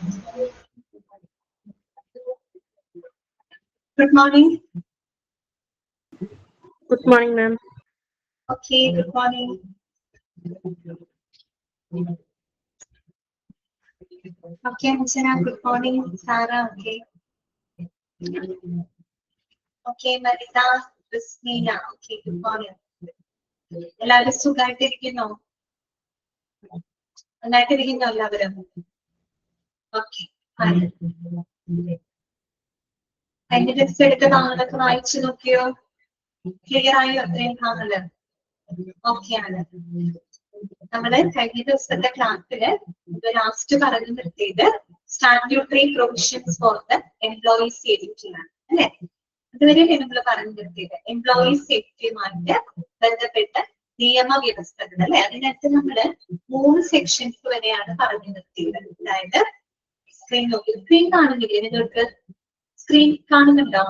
Good morning. Good morning, ma'am. Okay, good morning. Okay, Anjana, good morning. Sarah, okay. Okay, Marita, Christina, okay, good morning. എല്ലാവരും സുഖമായിട്ടിരിക്കുന്നോ? നന്നായിട്ടിരിക്കുന്നോ എല്ലാവരും? Okay. അതിന്റെ test എടുത്ത ഭാഗങ്ങളൊക്കെ വായിച്ചു നോക്കിയോ? ക്ലിയർ ആയോ അത്രയും ഭാഗങ്ങള്? ഓക്കെ ആണ്. നമ്മള് കഴിഞ്ഞ ദിവസത്തെ ക്ലാസ്സില് ലാസ്റ്റ് പറഞ്ഞു നിർത്തിയത് statutory provisions for the employee safety ആണ് അല്ലെ? അതുവരെയല്ലേ നമ്മൾ പറഞ്ഞു നിർത്തിയത് എംപ്ലോയി സേഫ്റ്റിയുമായിട്ട് ബന്ധപ്പെട്ട നിയമവ്യവസ്ഥകൾ അല്ലെ? അതിനകത്ത് നമ്മള് 3 സെക്ഷൻസ് വരെയാണ് പറഞ്ഞു നിർത്തിയത്. അതായത് സ്ക്രീൻ നോക്കി, സ്ക്രീൻ കാണുന്നില്ലേ നിങ്ങൾക്ക്? സ്ക്രീൻ കാണുന്നുണ്ടോ?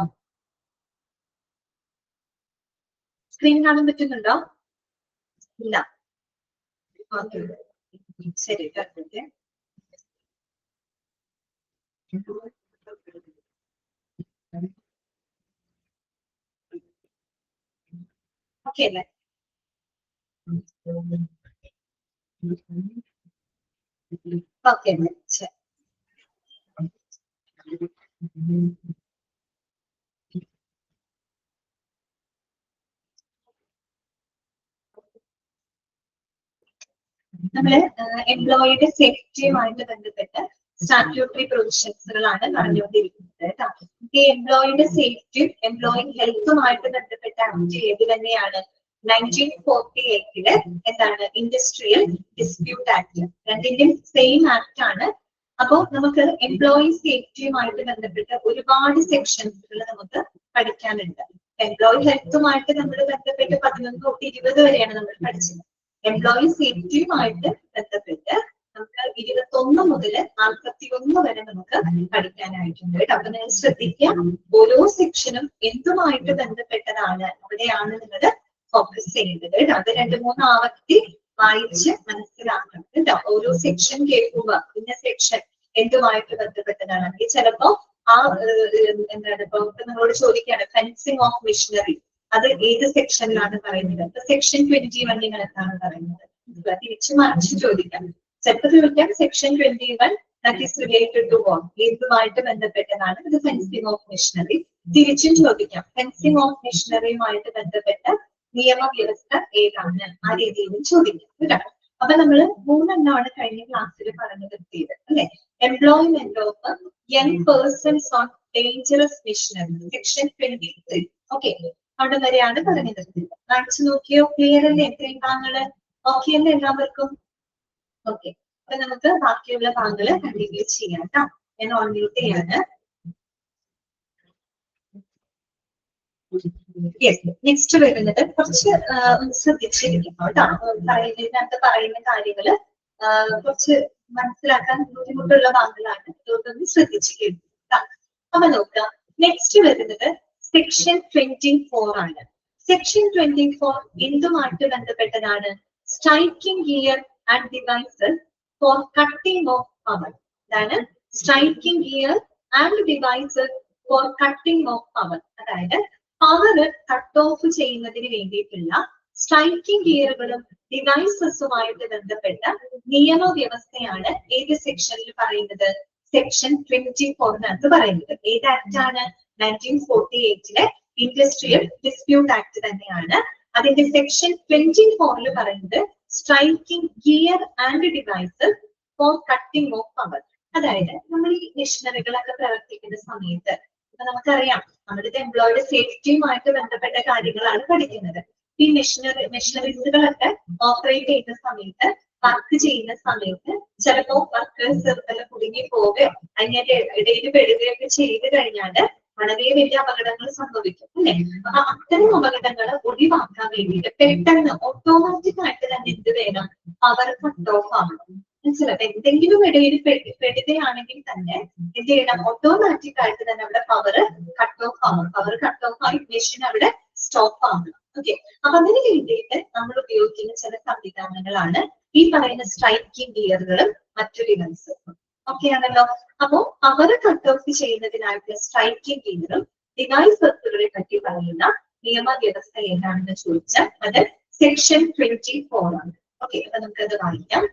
സ്ക്രീൻ കാണാൻ പറ്റുന്നുണ്ടോ? ഇല്ല. ഓക്കെ, ശരി. ഓക്കെ അല്ലേ? ഓക്കെ അല്ലേ? ശരി. നമ്മള് എംപ്ലോയിയുടെ സേഫ്റ്റിയുമായിട്ട് ബന്ധപ്പെട്ട് സ്റ്റാറ്റ്യൂട്ടറി പ്രൊവിഷൻസുകളാണ് പറഞ്ഞുകൊണ്ടിരിക്കുന്നത് കേട്ടോ. ഈ എംപ്ലോയിയുടെ സേഫ്റ്റിയും എംപ്ലോയി ഹെൽത്തുമായിട്ട് ബന്ധപ്പെട്ട ആക്ട് ഏത് തന്നെയാണ്? 1948 എന്താണ്? Industrial dispute act. രണ്ടിന്റെയും സെയിം ആക്ട് ആണ്. അപ്പോ നമുക്ക് എംപ്ലോയി സേഫ്റ്റിയുമായിട്ട് ബന്ധപ്പെട്ട് ഒരുപാട് സെക്ഷൻസുകൾ നമുക്ക് പഠിക്കാനുണ്ട്. എംപ്ലോയി ഹെൽത്തുമായിട്ട് നമ്മൾ ബന്ധപ്പെട്ട് 11 തൊട്ട് 20 വരെയാണ് നമ്മൾ പഠിച്ചത്. എംപ്ലോയി സേഫ്റ്റിയുമായിട്ട് ബന്ധപ്പെട്ട് നമുക്ക് 21 മുതൽ 41 വരെ നമുക്ക് പഠിക്കാനായിട്ടുണ്ട് കേട്ടോ. അപ്പൊ നിങ്ങൾ ശ്രദ്ധിക്കുക, ഓരോ സെക്ഷനും എന്തുമായിട്ട് ബന്ധപ്പെട്ടതാണ് അവിടെയാണ് നിങ്ങൾ ഫോക്കസ് ചെയ്യേണ്ടത് കേട്ടോ. അത് 2-3 ആവർത്തി വായിച്ച് മനസ്സിലാക്കണം കേട്ടോ. ഓരോ സെക്ഷൻ കേൾക്കുക, ഇന്ന സെക്ഷൻ എന്തുമായിട്ട് ബന്ധപ്പെട്ടതാണ്. അല്ലെങ്കിൽ ചിലപ്പോ ആ എന്താണ് ഇപ്പൊ നിങ്ങളോട് ചോദിക്കുകയാണ് ഫെൻസിങ് ഓഫ് മിഷനറി, അത് ഏത് സെക്ഷനിലാണ് പറയുന്നത്? അപ്പൊ സെക്ഷൻ 21 നിങ്ങൾ എന്താണ് പറയുന്നത്? തിരിച്ചു മറിച്ച് ചോദിക്കാം. ചിലപ്പോൾ ചോദിക്കാം section 21 that is related to what, ഏതുമായിട്ട് ബന്ധപ്പെട്ടതാണ്? ഇത് ഫെൻസിങ് ഓഫ് മിഷനറി. തിരിച്ചും ചോദിക്കാം ഫെൻസിങ് ഓഫ് മിഷനറിയുമായിട്ട് ബന്ധപ്പെട്ട നിയമവ്യവസ്ഥ ഏതാണ്? ആ രീതിയിലും ചോദിക്കാം കേട്ടോ. അപ്പൊ നമ്മള് 3 എണ്ണമാണ് കഴിഞ്ഞ ക്ലാസ്സിൽ പറഞ്ഞു നിർത്തിയത് അല്ലെ? Employment of young persons on dangerous machinery, section 23. Okay, അവിടെ വരെയാണ് പറഞ്ഞു നിർത്തിയത്. വായിച്ചു നോക്കിയോ? ക്ലിയർ അല്ലേ എത്രയും ഭാഗങ്ങള്? ഓക്കെ അല്ലേ എല്ലാവർക്കും? ഓക്കെ, അപ്പൊ നമുക്ക് ബാക്കിയുള്ള ഭാഗങ്ങള് കണ്ടിന്യൂ ചെയ്യാം കേട്ടോ. ഞാൻ ഓൺ മ്യൂട്ട് ചെയ്യാണ്. യെസ്, നെക്സ്റ്റ് വരുന്നത് കുറച്ച് ശ്രദ്ധിച്ചിരിക്കണം കേട്ടോ. ഇതിനകത്ത് പറയുന്ന കാര്യങ്ങള് കുറച്ച് മനസ്സിലാക്കാൻ ബുദ്ധിമുട്ടുള്ള ഭാഗങ്ങളാണ്. ഇതൊന്ന് ശ്രദ്ധിച്ചിരിക്കും. അപ്പൊ നോക്കാം, നെക്സ്റ്റ് വരുന്നത് സെക്ഷൻ 24 ആണ്. സെക്ഷൻ 24 എന്തുമായിട്ട് ബന്ധപ്പെട്ടതാണ്? Striking gear and devices for cutting of power. അതാണ് striking gear and devices for cutting of power. അതായത് പവർ കട്ട് ഓഫ് ചെയ്യുന്നതിന് വേണ്ടിയിട്ടുള്ള സ്ട്രൈക്കിംഗ് ഗിയറുകളും ഡിവൈസസുമായിട്ട് ബന്ധപ്പെട്ട നിയമവ്യവസ്ഥയാണ് ഏത് സെക്ഷനിൽ പറയുന്നത്? സെക്ഷൻ 24 പറയുന്നത്. ഏത് ആക്ട് ആണ്? 1948 ഇൻഡസ്ട്രിയൽ ഡിസ്പ്യൂട്ട് ആക്ട് തന്നെയാണ്. അതിന്റെ സെക്ഷൻ 24 പറയുന്നത് striking gear and devices for cutting of power. അതായത് നമ്മൾ ഈ മെഷീനറികളൊക്കെ പ്രവർത്തിക്കുന്ന സമയത്ത് നമുക്കറിയാം നമ്മളുടെ എംപ്ലോയിയുടെ സേഫ്റ്റിയുമായിട്ട് ബന്ധപ്പെട്ട കാര്യങ്ങളാണ് പഠിക്കുന്നത്. ഈ മെഷീനറീസുകളൊക്കെ ഓപ്പറേറ്റ് ചെയ്യുന്ന സമയത്ത്, വർക്ക് ചെയ്യുന്ന സമയത്ത് ചിലപ്പോ വർക്കേഴ്സ് കുടുങ്ങി പോവുകയോ അതിന്റെ ഇടയിൽ പെടുകയൊക്കെ ചെയ്ത് കഴിഞ്ഞാല് വളരെ വലിയ അപകടങ്ങൾ സംഭവിക്കും അല്ലെ? അപ്പൊ അത്തരം അപകടങ്ങൾ ഒഴിവാക്കാൻ വേണ്ടിയിട്ട് പെട്ടെന്ന് ഓട്ടോമാറ്റിക് ആയിട്ട് തന്നെ എന്ത് വേണം? പവർ കട്ട് ഓഫ് ആവണം. മനസ്സിലാവും? എന്തെങ്കിലും ഇടയിൽ പെടുകയാണെങ്കിൽ തന്നെ എന്ത് ചെയ്യണം? ഓട്ടോമാറ്റിക് ആയിട്ട് തന്നെ അവിടെ പവർ കട്ട് ഓഫ് ആവണം. പവർ കട്ട് ഓഫ് ആയി മെഷീൻ അവിടെ സ്റ്റോപ്പ് ആവണം. ഓക്കെ, അപ്പൊ അതിന് വേണ്ടിയിട്ട് നമ്മൾ ഉപയോഗിക്കുന്ന ചില സംവിധാനങ്ങളാണ് ഈ പറയുന്ന സ്ട്രൈക്കിംഗ് ഗിയറുകളും മറ്റു ഡിവൈസും. ഓക്കെ ആണല്ലോ. അപ്പോ പവർ കട്ട് ഓഫ് ചെയ്യുന്നതിനായിട്ടുള്ള സ്ട്രൈക്കിംഗ് ഗിയറും ഡിവൈസ് എർത്തുകളെ പറ്റി പറയുന്ന നിയമവ്യവസ്ഥ ഏതാണെന്ന് ചോദിച്ചാൽ അത് സെക്ഷൻ 24 ആണ്. ഓക്കെ, അപ്പൊ നമുക്കത് വായിക്കാം.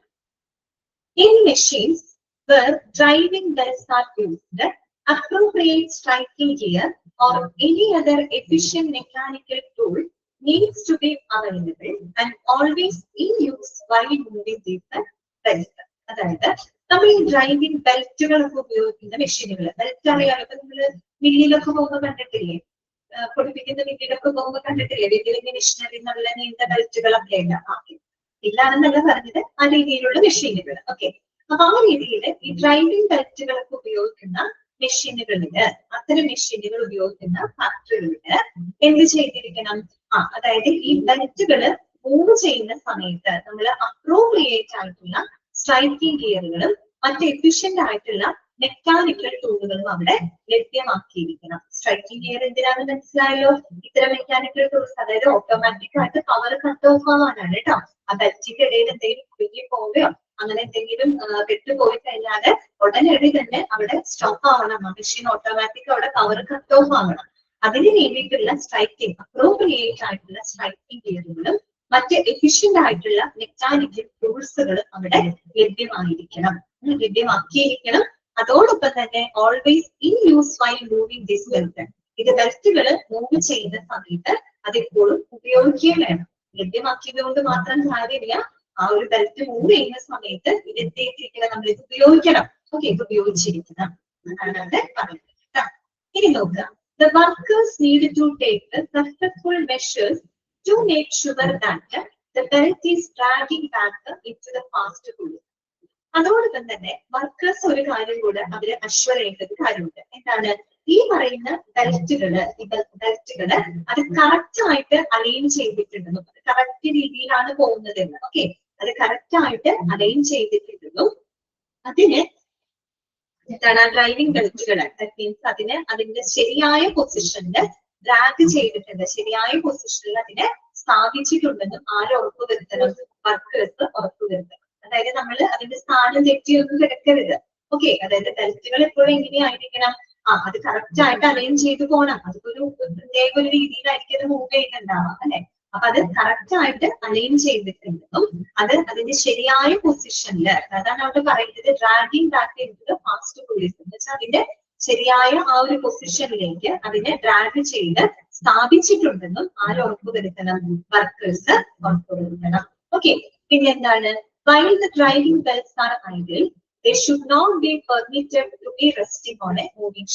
In machines where driving bells are used, appropriate striking gear or any other efficient mechanical tool needs to be available and always in use while moving these belts. അതായത് നമ്മൾ ഈ ഡ്രൈവിംഗ് ബെൽറ്റുകളൊക്കെ ഉപയോഗിക്കുന്ന മെഷീനുകൾ, belt അറിയാലോ, ഇപ്പൊ നമ്മള് മില്ലിലൊക്കെ പോകുമ്പോൾ കണ്ടിട്ടില്ലേ, പൊടിപ്പിക്കുന്ന മില്ലിലൊക്കെ പോകുമ്പോൾ കണ്ടിട്ടില്ലേ, വലിയ വലിയ മെഷീനറി നല്ല നീണ്ട ബെൽറ്റുകളൊക്കെ ഇല്ലാണെന്നല്ല പറഞ്ഞത്, ആ രീതിയിലുള്ള മെഷീനുകൾ. ഓക്കെ, അപ്പൊ ആ രീതിയിൽ ഈ ഡ്രൈവിംഗ് ബെൽറ്റുകളൊക്കെ ഉപയോഗിക്കുന്ന മെഷീനുകളില്, അത്തരം മെഷീനുകൾ ഉപയോഗിക്കുന്ന ഫാക്ടറികളില് എന്ത് ചെയ്തിരിക്കണം? അതായത് ഈ ബെൽറ്റുകള് മൂവ് ചെയ്യുന്ന സമയത്ത് നമ്മൾ അപ്രോപ്രിയേറ്റ് ആയിട്ടുള്ള സ്ട്രൈക്കിംഗ് ഗിയറുകളും മറ്റ് എഫിഷ്യന്റ് ആയിട്ടുള്ള മെക്കാനിക്കൽ ടൂളുകളും അവിടെ ലഭ്യമാക്കിയിരിക്കണം. സ്ട്രൈക്കിംഗ് ഗിയർ എന്തിനാണെന്ന് മനസ്സിലായല്ലോ? ഇത്തരം മെക്കാനിക്കൽ ടൂൾസ്, അതായത് ഓട്ടോമാറ്റിക് ആയിട്ട് പവർ കട്ട് ഓഫ് ആവാനാണ് കേട്ടോ. ആ ബെൽറ്റിന്റെ ഇടയിൽ എന്തെങ്കിലും കുടുങ്ങി പോവുകയോ അങ്ങനെ എന്തെങ്കിലും വിട്ടുപോയി കഴിഞ്ഞാല് ഉടനടി തന്നെ അവിടെ സ്റ്റോപ്പ് ആവണം, മെഷീൻ ഓട്ടോമാറ്റിക് അവിടെ പവർ കട്ട് ഓഫ് ആവണം. അതിന് വേണ്ടിയിട്ടുള്ള സ്ട്രൈക്കിംഗ്, അപ്രോപ്രിയേറ്റ് ആയിട്ടുള്ള സ്ട്രൈക്കിംഗ് ഗിയറുകളും മറ്റ് എഫിഷ്യന്റ് ആയിട്ടുള്ള മെക്കാനിക്കൽ ടൂൾസുകൾ അവിടെ ലഭ്യമാക്കിയിരിക്കണം. അതോടൊപ്പം തന്നെ always in use while moving this belt. ഇത് ബെൽറ്റുകൾ മൂവ് ചെയ്യുന്ന സമയത്ത് അതെപ്പോഴും ഉപയോഗിക്കുകയും വേണം. ലഭ്യമാക്കിയത് കൊണ്ട് മാത്രം കാര്യമില്ല, ആ ഒരു ബെൽറ്റ് മൂവ് ചെയ്യുന്ന സമയത്ത് ഇതെത്തിയിരിക്കണം, നമ്മൾ ഇത് ഉപയോഗിക്കണം. ഓക്കെ, ഇത് ഉപയോഗിച്ചിരിക്കണം എന്നാണ് അവിടെ പറയുന്നത്. ഇനി നോക്കുക, the workers need to take the successful measures to make sure that the belt is dragging back into the fast pulley. അതോടൊപ്പം തന്നെ വർക്കേഴ്സ് ഒരു കാര്യം കൂടെ അവര് അഷ്വർ ചെയ്യേണ്ട ഒരു കാര്യമുണ്ട്. എന്താണ്? ഈ പറയുന്ന ബെൽറ്റുകള് അത് കറക്റ്റ് ആയിട്ട് അലൈൻ ചെയ്തിട്ടുണ്ടെന്നും, അത് കറക്റ്റ് രീതിയിലാണ് പോകുന്നതെന്ന്. ഓക്കെ, അത് കറക്റ്റ് ആയിട്ട് അലൈൻ ചെയ്തിട്ടുണ്ടെന്നും, അതിന് എന്താണ് ഡ്രൈവിംഗ് ബെൽറ്റുകൾ മീൻസ് അതിന് അതിന്റെ ശരിയായ പൊസിഷനിൽ ഡ്രാഗ് ചെയ്തിട്ടുണ്ട്, ശരിയായ പൊസിഷനിൽ അതിനെ സ്ഥാപിച്ചിട്ടുണ്ടെന്നും ആര് ഉറപ്പുവരുത്തണം? വർക്കേഴ്സ് ഉറപ്പുവരുത്തണം. അതായത് നമ്മൾ അതിന്റെ സ്ഥാനം തെറ്റിയൊന്നും കിടക്കരുത്. ഓക്കെ, അതായത് ബെൽറ്റുകൾ എപ്പോഴും എങ്ങനെയായിരിക്കണം? അത് കറക്റ്റ് ആയിട്ട് അലൈൻ ചെയ്ത് പോകണം. അതൊരു പ്രത്യേക ഒരു രീതിയിലായിരിക്കും അത് മൂവ് ചെയ്യുന്നുണ്ടാവാം അല്ലെ. അപ്പൊ അത് കറക്റ്റ് ആയിട്ട് അലൈൻ ചെയ്തിട്ടുണ്ടെന്നും അത് അതിന്റെ ശരിയായ പൊസിഷനിൽ, അതാണ് അവിടെ പറയുന്നത് dragging back in to the fast pulleys എന്ന് വെച്ചാൽ അതിന്റെ ശരിയായ ആ ഒരു പൊസിഷനിലേക്ക് അതിനെ ഡ്രാഗ് ചെയ്ത് സ്ഥാപിച്ചിട്ടുണ്ടെന്നും ആര് ഉറപ്പുവരുത്തണം? വർക്കേഴ്സ് ഉറപ്പുവരുത്തണം. ഓക്കെ, പിന്നെ എന്താണ്? While the driving belts are idle, they should not be permitted to be resting on a moving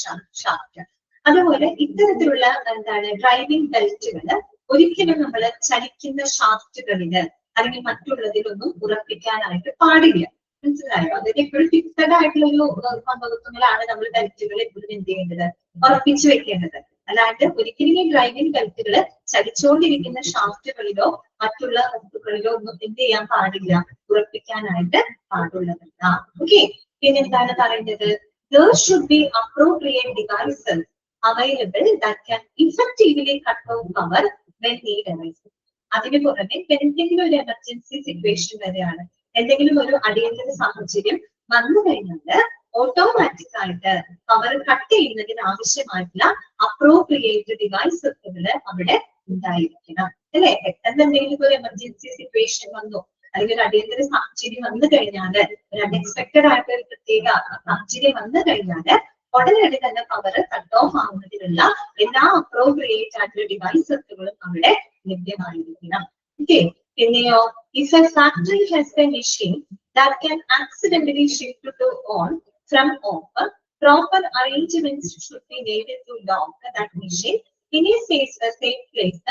shaft. അതുപോലെ ഇത്തരത്തിലുള്ള എന്താണ് ഡ്രൈവിംഗ് ബെൽറ്റുകള് ഒരിക്കലും നമ്മൾ ചലിക്കുന്ന ഷാഫ്റ്റുകളില് അല്ലെങ്കിൽ മറ്റുള്ളതിലൊന്നും ഉറപ്പിക്കാനായിട്ട് പാടില്ല. മനസ്സിലായോ? അതിന് എപ്പോഴും ഫിക്സഡ് ആയിട്ടുള്ള ഒരു സംഭവങ്ങളാണ് നമ്മൾ ബെൽറ്റുകൾ എപ്പോഴും എന്ത് ചെയ്യേണ്ടത്? ഉറപ്പിച്ചു വെക്കേണ്ടത്. അല്ലാണ്ട് ഒരിക്കലും ഈ ഡ്രൈവിംഗ് ബെൽറ്റുകൾ ചലിച്ചുകൊണ്ടിരിക്കുന്ന ഷാഫ്റ്റുകളിലോ മറ്റുള്ള വസ്തുക്കളിലോ ഒന്നും എന്ത് ചെയ്യാൻ പാടില്ല, ഉറപ്പിക്കാനായിട്ട് പാടുള്ളതല്ല. ഓക്കെ, പിന്നെന്താണ് പറയുന്നത്? There should be appropriate devices available that can effectively cut off power when need arises. അതിന് പുറമെ എന്തെങ്കിലും ഒരു എമർജൻസി സിറ്റുവേഷൻ വരെയാണ്, എന്തെങ്കിലും ഒരു അടിയന്തര സാഹചര്യം വന്നു കഴിഞ്ഞാൽ ഓട്ടോമാറ്റിക് ആയിട്ട് പവർ കട്ട് ചെയ്യുന്നതിന് ആവശ്യമായിട്ടുള്ള അപ്രോപ്രിയേറ്റ് ഡിവൈസുകൾ അവിടെ ഉണ്ടായിരിക്കണം അല്ലെ. പെട്ടെന്ന് എന്തെങ്കിലും ഒരു എമർജൻസി സിറ്റുവേഷൻ വന്നു അല്ലെങ്കിൽ ഒരു അടിയന്തര സാഹചര്യം വന്നു കഴിഞ്ഞാല്, ഒരു അൺഎക്സ്പെക്ടഡ് ആയിട്ട് ഒരു പ്രത്യേക സാഹചര്യം വന്നു കഴിഞ്ഞാല് ഉടനടി തന്നെ പവർ കട്ട് ഓഫ് ആവുന്നതിനുള്ള എല്ലാ അപ്രോപ്രിയേറ്റ് ആയിട്ടുള്ള ഡിവൈസുകളും അവിടെ ലഭ്യമായിരിക്കണം. ഓക്കെ, പിന്നെയോ if a factory has a machine that can accidentally shift to on from off, proper arrangements should be made to lock that machine in a safe place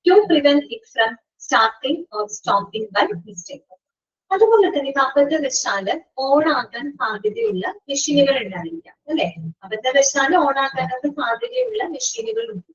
to prevent it from starting or stopping by mistake. അതുപോലെ തന്നെ ഇത് അബദ്ധവശാല് ഓണാക്കാൻ സാധ്യതയുള്ള മെഷീനുകൾ ഉണ്ടായിരിക്കാം അല്ലെ. അബദ്ധവശാല് ഓണാക്കാനൊക്കെ സാധ്യതയുള്ള മെഷീനുകൾ ഉണ്ട്.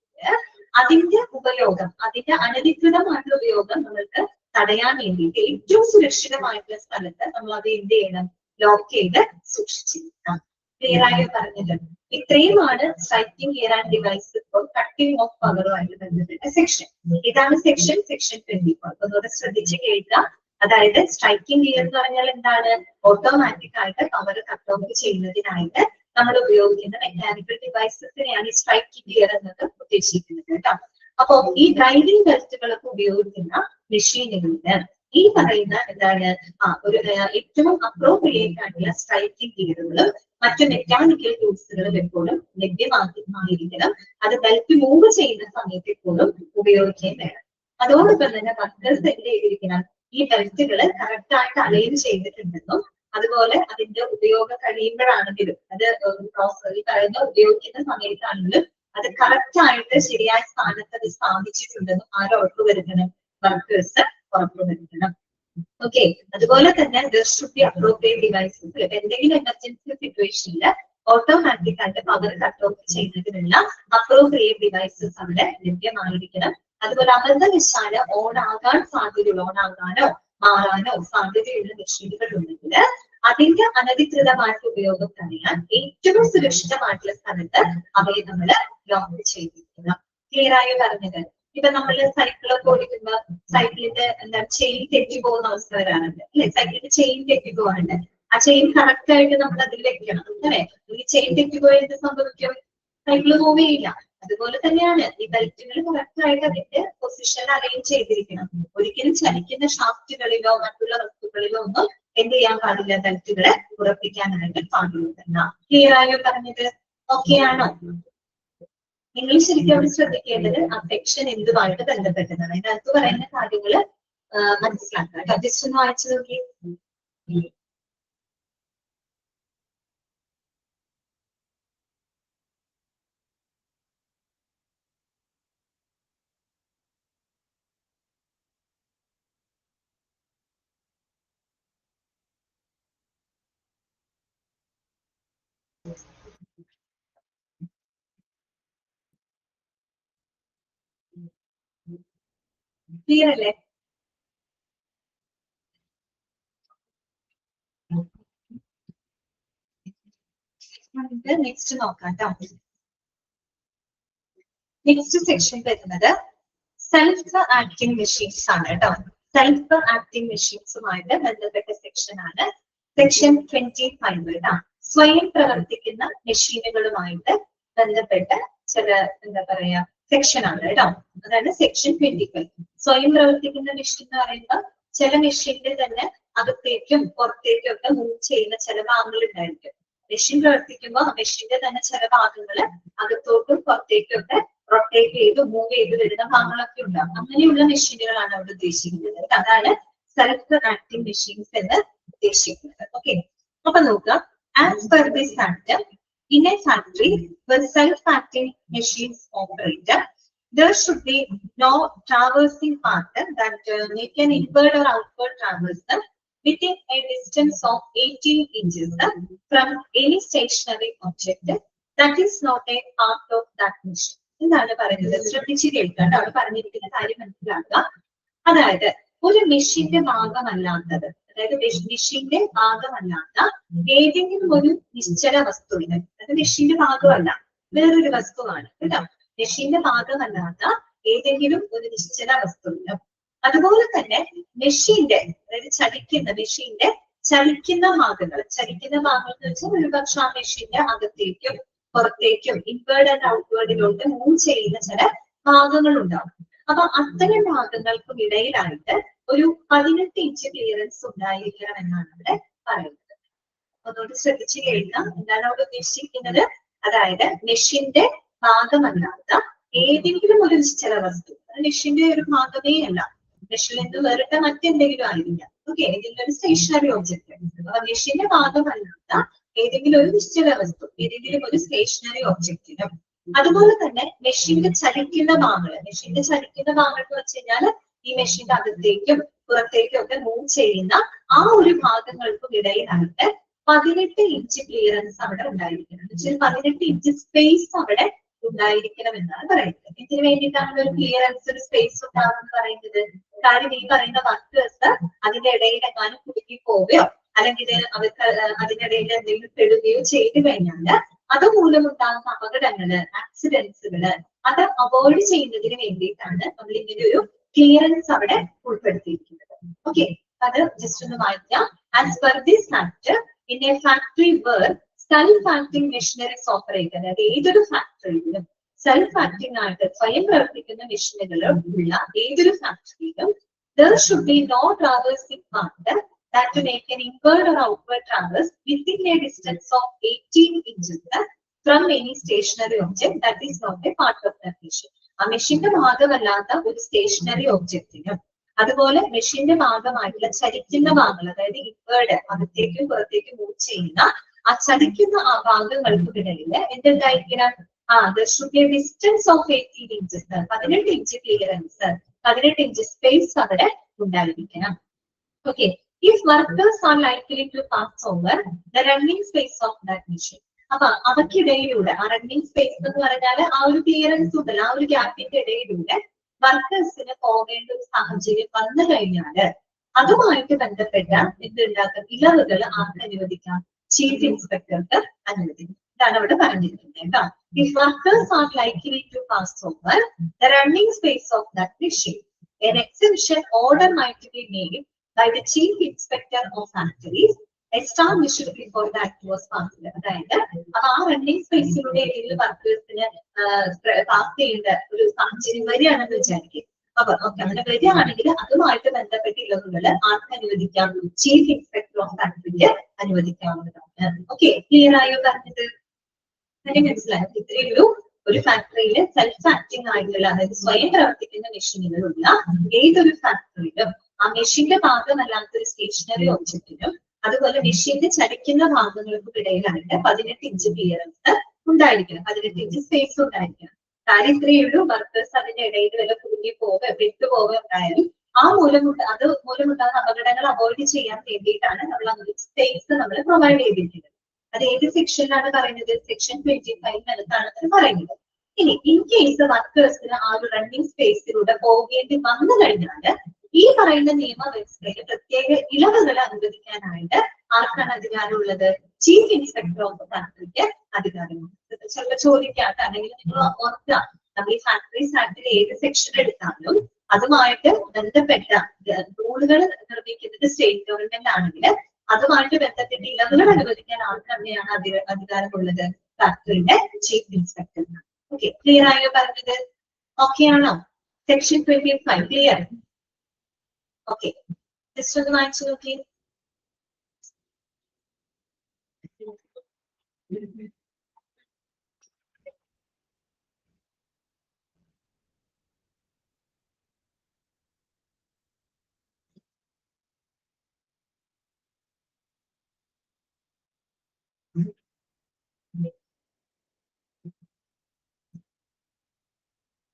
അതിന്റെ ഉപയോഗം, അതിന്റെ അനധികൃതമായിട്ടുള്ള ഉപയോഗം നമ്മൾക്ക് തടയാൻ വേണ്ടിയിട്ട് ഏറ്റവും സുരക്ഷിതമായിട്ടുള്ള സ്ഥലത്ത് നമ്മൾ അത് എന്ത് ചെയ്യണം? ലോക്ക് ചെയ്ത് സൂക്ഷിച്ചിരിക്കണം. ക്ലിയർ ആയി പറഞ്ഞത്. ഇത്രയുമാണ് striking gear and device for cutting of പവറുമായിട്ട് ബന്ധപ്പെട്ട സെക്ഷൻ. ഇതാണ് സെക്ഷൻ 24. ഒന്നുകൂടെ ശ്രദ്ധിച്ച് കേൾക്കുക. അതായത് സ്ട്രൈക്കിംഗ് ഗിയർ എന്ന് പറഞ്ഞാൽ എന്താണ്? ഓട്ടോമാറ്റിക് ആയിട്ട് പവർ കട്ട് ഓഫ് ചെയ്യുന്നതിനായിട്ട് നമ്മൾ ഉപയോഗിക്കുന്ന മെക്കാനിക്കൽ ഡിവൈസസിനെയാണ് ഈ സ്ട്രൈക്കിംഗ് ഗിയർ എന്നത് ഉദ്ദേശിക്കുന്നത് കേട്ടോ. അപ്പോ ഈ ഡ്രൈവിംഗ് ബെൽറ്റുകളൊക്കെ ഉപയോഗിക്കുന്ന മെഷീനുകളില് ഈ പറയുന്ന എന്താണ് ഒരു ഏറ്റവും അപ്രോപ്രിയേറ്റ് ആയിട്ടുള്ള സ്ട്രൈക്കിംഗ് ഗിയറുകളും മറ്റു മെക്കാനിക്കൽ ടൂൾസുകളും എപ്പോഴും ലഭ്യമായിരിക്കണം. അത് ബെൽറ്റ് മൂവ് ചെയ്യുന്ന സമയത്ത് എപ്പോഴും ഉപയോഗിക്കുകയും വേണം. അതോടൊപ്പം തന്നെ വർക്കേഴ്സ് എന്ത് ചെയ്തിരിക്കണം? ഈ ബെൽറ്റുകൾ കറക്റ്റ് ആയിട്ട് അലൈൻ ചെയ്തിട്ടുണ്ടെന്നും അതുപോലെ അതിന്റെ ഉപയോഗം കഴിയുമ്പോഴാണെങ്കിലും അത് ഈ പറയുന്ന ഉപയോഗിക്കുന്ന സമയത്താണെങ്കിലും അത് കറക്റ്റ് ആയിട്ട് ശരിയായ സ്ഥാനത്ത് അത് സ്ഥാപിച്ചിട്ടുണ്ടെന്നും ആരും ഉറപ്പുവരുത്തണം? വർക്കേഴ്സ് ഉറപ്പുവരുത്തണം. ഓക്കെ, അതുപോലെ തന്നെ അപ്രോപ്രിയേറ്റ് ഡിവൈസസ് എന്തെങ്കിലും എമർജൻസി സിറ്റുവേഷനിൽ ഓട്ടോമാറ്റിക് ആയിട്ട് പവർ കട്ട് ഓഫ് ചെയ്യുന്നതിനുള്ള അപ്രോപ്രിയേറ്റ് ഡിവൈസസ് അവിടെ ലഭ്യമായിരിക്കണം. അതുപോലെ അബദ്ധവശാല് ഓൺ ആകാനോ മാറാനോ സാധ്യതയുള്ള മെഷീനുകൾ ഉണ്ടെങ്കിൽ അതിന്റെ അനധികൃതമായിട്ടുള്ള ഉപയോഗം തടയാൻ ഏറ്റവും സുരക്ഷിതമായിട്ടുള്ള സ്ഥലത്ത് അവയെ നമ്മൾ ലോക്ക് ചെയ്തിരിക്കണം. ക്ലിയർ ആയി പറഞ്ഞത്? ഇപ്പൊ നമ്മള് സൈക്കിളൊക്കെ ഓടിക്കുമ്പോ സൈക്കിളിന്റെ ചെയിൻ തെറ്റി പോകുന്ന അവസ്ഥ വരാറുണ്ട് അല്ലെ? സൈക്കിളിന്റെ ചെയിൻ തെറ്റി പോകാറുണ്ട്. ആ ചെയിൻ കറക്റ്റ് ആയിട്ട് നമ്മൾ അതിൽ വെക്കണം അല്ലെ? ഈ ചെയിൻ തെറ്റിപ്പോയാൽ എന്ത് സംഭവിക്കും? സൈക്കിള് മൂവ് ചെയ്യില്ല. അതുപോലെ തന്നെയാണ് ഈ ബെൽറ്റുകൾ കറക്റ്റ് ആയിട്ട് അതിന്റെ പൊസിഷൻ അലൈൻ ചെയ്തിരിക്കണം. ഒരിക്കലും ചലിക്കുന്ന ഷാഫ്റ്റുകളിലോ മറ്റുള്ള വസ്തുക്കളിലോ ഒന്നും എന്ത് ചെയ്യാൻ പാടില്ല? ബെൽറ്റുകളെ ഉറപ്പിക്കാനായിട്ട് പാടില്ല. ക്ലിയർ ആയോ പറഞ്ഞത്? ഓക്കെ ആണോ? നിങ്ങൾ ശരിക്കും അവിടെ ശ്രദ്ധിക്കേണ്ടത് ആ സെക്ഷൻ എന്തുമായിട്ട് ബന്ധപ്പെട്ടതാണ്. ഇതിനകത്ത് പറയുന്ന കാര്യങ്ങള് മനസ്സിലാക്കുക. ജസ്റ്റ് ഒന്ന് വായിച്ചു നോക്കി. ക്ലിയർ അല്ലേ? നെക്സ്റ്റ് നോക്കാം കേട്ടോ. നെക്സ്റ്റ് സെക്ഷൻ വരുന്നത് സെൽഫ് ആക്ടിംഗ് മെഷീൻസ് ആണ് കേട്ടോ. സെൽഫ് ആക്ടിംഗ് മെഷീൻസുമായിട്ട് ബന്ധപ്പെട്ട സെക്ഷൻ ആണ് സെക്ഷൻ 25 കേട്ടോ. സ്വയം പ്രവർത്തിക്കുന്ന മെഷീനുകളുമായിട്ട് ബന്ധപ്പെട്ട ചില എന്താ പറയാ സെക്ഷൻ ആണ് കേട്ടോ. അതാണ് സെക്ഷൻ 25. സ്വയം പ്രവർത്തിക്കുന്ന മെഷീൻ എന്ന് പറയുമ്പോൾ ചില മെഷീനിൽ തന്നെ അകത്തേക്കും പുറത്തേക്കും ഒക്കെ മൂവ് ചെയ്യുന്ന ചില ഭാഗങ്ങൾ ഉണ്ടായിരിക്കും. മെഷീൻ പ്രവർത്തിക്കുമ്പോൾ മെഷീന്റെ തന്നെ ചില ഭാഗങ്ങൾ അകത്തോട്ടും പുറത്തേക്കും ഒക്കെ റൊട്ടേറ്റ് ചെയ്ത് മൂവ് ചെയ്ത് വരുന്ന ഭാഗങ്ങളൊക്കെ ഉണ്ടാകും. അങ്ങനെയുള്ള മെഷീനുകളാണ് അവിടെ ഉദ്ദേശിക്കുന്നത്. അതാണ് സെൽഫ് ആക്ടിംഗ് മെഷീൻസ് എന്ന് ഉദ്ദേശിക്കുന്നത്. ഓക്കെ, അപ്പൊ നോക്കുക. As per this act, in a factory where self-acting machines operate, there should be no traversing path that make an inward or outward traverse within a distance of 18 inches from any stationary object that is not a part of that machine. എന്താണ് പറയുന്നത്? ശ്രദ്ധിച്ച് കേൾക്കാണ്ട് അവിടെ പറഞ്ഞിരിക്കുന്ന കാര്യം മനസ്സിലാക്കുക. അതായത് ഒരു മെഷീന്റെ ഭാഗമല്ലാത്തത്, അതായത് മെഷീന്റെ ഭാഗമല്ലാത്ത ഏതെങ്കിലും ഒരു നിശ്ചല വസ്തുവിന്, അത് മെഷീന്റെ ഭാഗമല്ല, വേറൊരു വസ്തുവാണ് കേട്ടോ. മെഷീന്റെ ഭാഗമല്ലാത്ത ഏതെങ്കിലും ഒരു നിശ്ചല വസ്തുവിനും അതുപോലെ തന്നെ മെഷീന്റെ, അതായത് മെഷീന്റെ ചലിക്കുന്ന ഭാഗങ്ങൾ എന്ന് വെച്ചാൽ ഒരുപക്ഷെ ആ മെഷീന്റെ അകത്തേക്കും പുറത്തേക്കും ഇൻവേർഡ് ആൻഡ് ഔട്ട്വേർഡിലോട്ട് മൂവ് ചെയ്യുന്ന ചില ഭാഗങ്ങൾ ഉണ്ടാവും. അപ്പൊ അത്തരം ഭാഗങ്ങൾക്കും ഇടയിലായിട്ട് ഒരു 18 ഇഞ്ച് ക്ലിയറൻസ് ഉണ്ടായിരിക്കണം എന്നാണ് അവിടെ പറയുന്നത്. അതുകൊണ്ട് ശ്രദ്ധിച്ച് കേൾക്കാം. എന്താണ് അവിടെ ഉദ്ദേശിക്കുന്നത്? അതായത് മെഷീന്റെ ഭാഗമല്ലാത്ത ഏതെങ്കിലും ഒരു നിശ്ചല വസ്തു, മെഷീന്റെ ഒരു ഭാഗമേ അല്ല, മെഷീനിൽ നിന്ന് വേറിട്ട മറ്റെന്തെങ്കിലും ആയിരിക്കാം. ഓക്കെ, ഏതെങ്കിലും ഒരു സ്റ്റേഷനറി ഒബ്ജക്ട്, മെഷീന്റെ ഭാഗമല്ലാത്ത ഏതെങ്കിലും ഒരു നിശ്ചല വസ്തു, ഏതെങ്കിലും ഒരു സ്റ്റേഷനറി ഒബ്ജക്റ്റിനും അതുപോലെ തന്നെ മെഷീന്റെ ചലിക്കുന്ന ഭാഗങ്ങൾ എന്ന് വെച്ച് കഴിഞ്ഞാൽ ഈ മെഷീന്റെ അകത്തേക്കും പുറത്തേക്കും ഒക്കെ മൂവ് ചെയ്യുന്ന ആ ഒരു ഭാഗങ്ങൾക്കും ഇടയിലായിട്ട് 18 ഇഞ്ച് ക്ലിയറൻസ് അവിടെ ഉണ്ടായിരിക്കണം. 18 ഇഞ്ച് സ്പേസ് അവിടെ ഉണ്ടായിരിക്കണം എന്നാണ് പറയുന്നത്. ഇതിന് വേണ്ടിയിട്ടാണ് ഒരു ക്ലിയറൻസ്, ഒരു സ്പേസ് ഉണ്ടാകുമെന്ന് പറയുന്നത്. കാര്യം ഈ പറയുന്ന വർക്കേഴ്സ് അതിന്റെ ഇടയിൽ എങ്ങാനും കുടുങ്ങി പോവുകയോ അല്ലെങ്കിൽ അവർക്ക് അതിനിടയിൽ എന്തെങ്കിലും പെടുകയോ ചെയ്തു കഴിഞ്ഞാൽ അതുമൂലമുണ്ടാകുന്ന അപകടങ്ങള്, ആക്സിഡൻസുകള് അത് അവോയ്ഡ് ചെയ്യുന്നതിന് വേണ്ടിയിട്ടാണ് നമ്മൾ ഇങ്ങനെ ഒരു ക്ലിയറൻസ് അവിടെ ഉൾപ്പെടുത്തിയിരിക്കുന്നത്. ഓക്കെ, അത് ജസ്റ്റ് ഒന്ന് വായിക്കാം. As per this act in a factory where self acting machineries operate, അതായത് ഏതൊരു ഫാക്ടറിയിലും സെൽഫ് ആക്ടിംഗ് ആയിട്ട് സ്വയം പ്രവർത്തിക്കുന്ന മെഷീനുകൾ ഉള്ള ഏതൊരു ഫാക്ടറിയിലും there should be no traversing path that to make an inward or outward traverse within a distance of 18 inches from any stationary object that is not a part of that machine. ആ മെഷീന്റെ ഭാഗമല്ലാത്ത ഒരു stationery ഒബ്ജക്റ്റിനും അതുപോലെ മെഷീന്റെ ഭാഗമായിട്ടുള്ള ചലിക്കുന്ന ഭാഗങ്ങൾ, അതായത് inward അകത്തേക്കും പുറത്തേക്കും മൂവ് ചെയ്യുന്ന ആ ചലിക്കുന്ന ആ ഭാഗങ്ങൾക്കിടയിൽ എന്തുണ്ടായിരിക്കണം? there should be a distance of 18 inches, 18 inch clearance, 18 inch space അവിടെ ഉണ്ടായിരിക്കണം. Okay, if workers are likely to pass over the running space of that machine, അപ്പൊ അവക്കിടയിലൂടെ ആ റണ്ണിങ് സ്പേസ് എന്ന് പറഞ്ഞാൽ ആ ഒരു ക്ലിയറൻസ് ഉണ്ടല്ലോ, ആ ഒരു ഗ്യാപ്പിന്റെ ഇടയിലൂടെ വർക്കേഴ്സിന് പോകേണ്ട ഒരു സാഹചര്യം വന്നു കഴിഞ്ഞാല് അതുമായിട്ട് ബന്ധപ്പെട്ട എന്തുണ്ടാക്കും? ഇളവുകൾ ആർക്ക് അനുവദിക്കാം? ചീഫ് ഇൻസ്പെക്ടർക്ക് അനുവദിക്കും. ഇതാണ് അവിടെ പറഞ്ഞിരിക്കുന്നത് കേട്ടോ. If workers are likely to pass over the running space of that machine, an exemption order might be made by the chief inspector of factories established before the act was passed. അതായത് ആ running സ്പേസിലൂടെ ഏതെങ്കിലും വർക്കേഴ്സിന് pass ചെയ്യേണ്ട ഒരു സാഹചര്യം വരികയാണെന്ന് വിചാരിക്കും. അപ്പൊ okay, അങ്ങനെ വരികയാണെങ്കിൽ അതുമായിട്ട് ബന്ധപ്പെട്ട ഇളവുകൾ ആർക്ക് അനുവദിക്കാം? ചീഫ് ഇൻസ്പെക്ടർ ഓഫ് ഫാക്ടറിക്ക് അനുവദിക്കാവുന്നതാണ്. ഓക്കെ, ക്ലിയർ ആയോ പറഞ്ഞത്? മനസ്സിലായോ? ഇത്രയേ ഒരു ഫാക്ടറിയിൽ സെൽഫ് ആക്ടിംഗ് ആയിട്ടുള്ള, അതായത് സ്വയം പ്രവർത്തിക്കുന്ന മെഷീനുകളുള്ള ഏതൊരു ഫാക്ടറിയിലും ആ മെഷീന്റെ ഭാഗമല്ലാത്തൊരു സ്റ്റേഷനറി ഒബ്ജക്റ്റിനും അതുപോലെ മെഷീന്റെ ചലിക്കുന്ന ഭാഗങ്ങൾക്കും ഇടയിലായിട്ട് 18 ഇഞ്ച് ക്ലിയറൻസ് ഉണ്ടായിരിക്കണം, 18 ഇഞ്ച് സ്പേസ് ഉണ്ടായിരിക്കണം. കാര്യം ഇത്രയേ ഉള്ളൂ. വർക്കേഴ്സ് അതിന്റെ ഇടയിൽ വല്ല കുടുങ്ങി പോവുക വിട്ടുപോവുക ഉണ്ടായാലും ആ മൂലമുണ്ടാകുന്ന അപകടങ്ങൾ അവോയ്ഡ് ചെയ്യാൻ വേണ്ടിയിട്ടാണ് നമ്മൾ അങ്ങനെ സ്പേസ് നമ്മൾ പ്രൊവൈഡ് ചെയ്തിരിക്കുന്നത്. അത് ഏത് സെക്ഷനിലാണ് പറയുന്നത്? സെക്ഷൻ 25 പറയുന്നത്. ഇനി ഇൻ കേസ് വർക്കേഴ്സിന് ആ ഒരു റണ്ണിങ് സ്പേസിലൂടെ പോകേണ്ടി വന്നു കഴിഞ്ഞാൽ ഈ പറയുന്ന നിയമവ്യവസ്ഥയിൽ പ്രത്യേക ഇളവുകൾ അനുവദിക്കാനായിട്ട് ആർക്കാണ് അധികാരമുള്ളത്? ചീഫ് ഇൻസ്പെക്ടർ ഓഫ് ഫാക്ടറിക്ക് അധികാരമുണ്ട്. ചിലപ്പോൾ ചോദിക്കാത്ത, അല്ലെങ്കിൽ നിങ്ങൾ ഓർക്കുക, നമ്മൾ ഈ ഫാക്ടറീസ് ആക്ടിൽ ഏത് സെക്ഷൻ എടുത്താലും അതുമായിട്ട് ബന്ധപ്പെട്ട റൂളുകൾ നിർമ്മിക്കുന്നത് സ്റ്റേറ്റ് ഗവൺമെന്റ് ആണെങ്കിൽ അതുമായിട്ട് ബന്ധപ്പെട്ട ഇളവുകൾ അനുവദിക്കാൻ ആർക്ക് തന്നെയാണ് അധികാരമുള്ളത്? ഫാക്ടറിയുടെ ചീഫ് ഇൻസ്പെക്ടർ. ഓക്കെ, ക്ലിയർ ആയോ പറഞ്ഞത്? ഓക്കെ ആണോ? Section 25 clear? ഓക്കെ, ജസ്റ്റ് ഒന്ന് വായിച്ചു നോക്കി.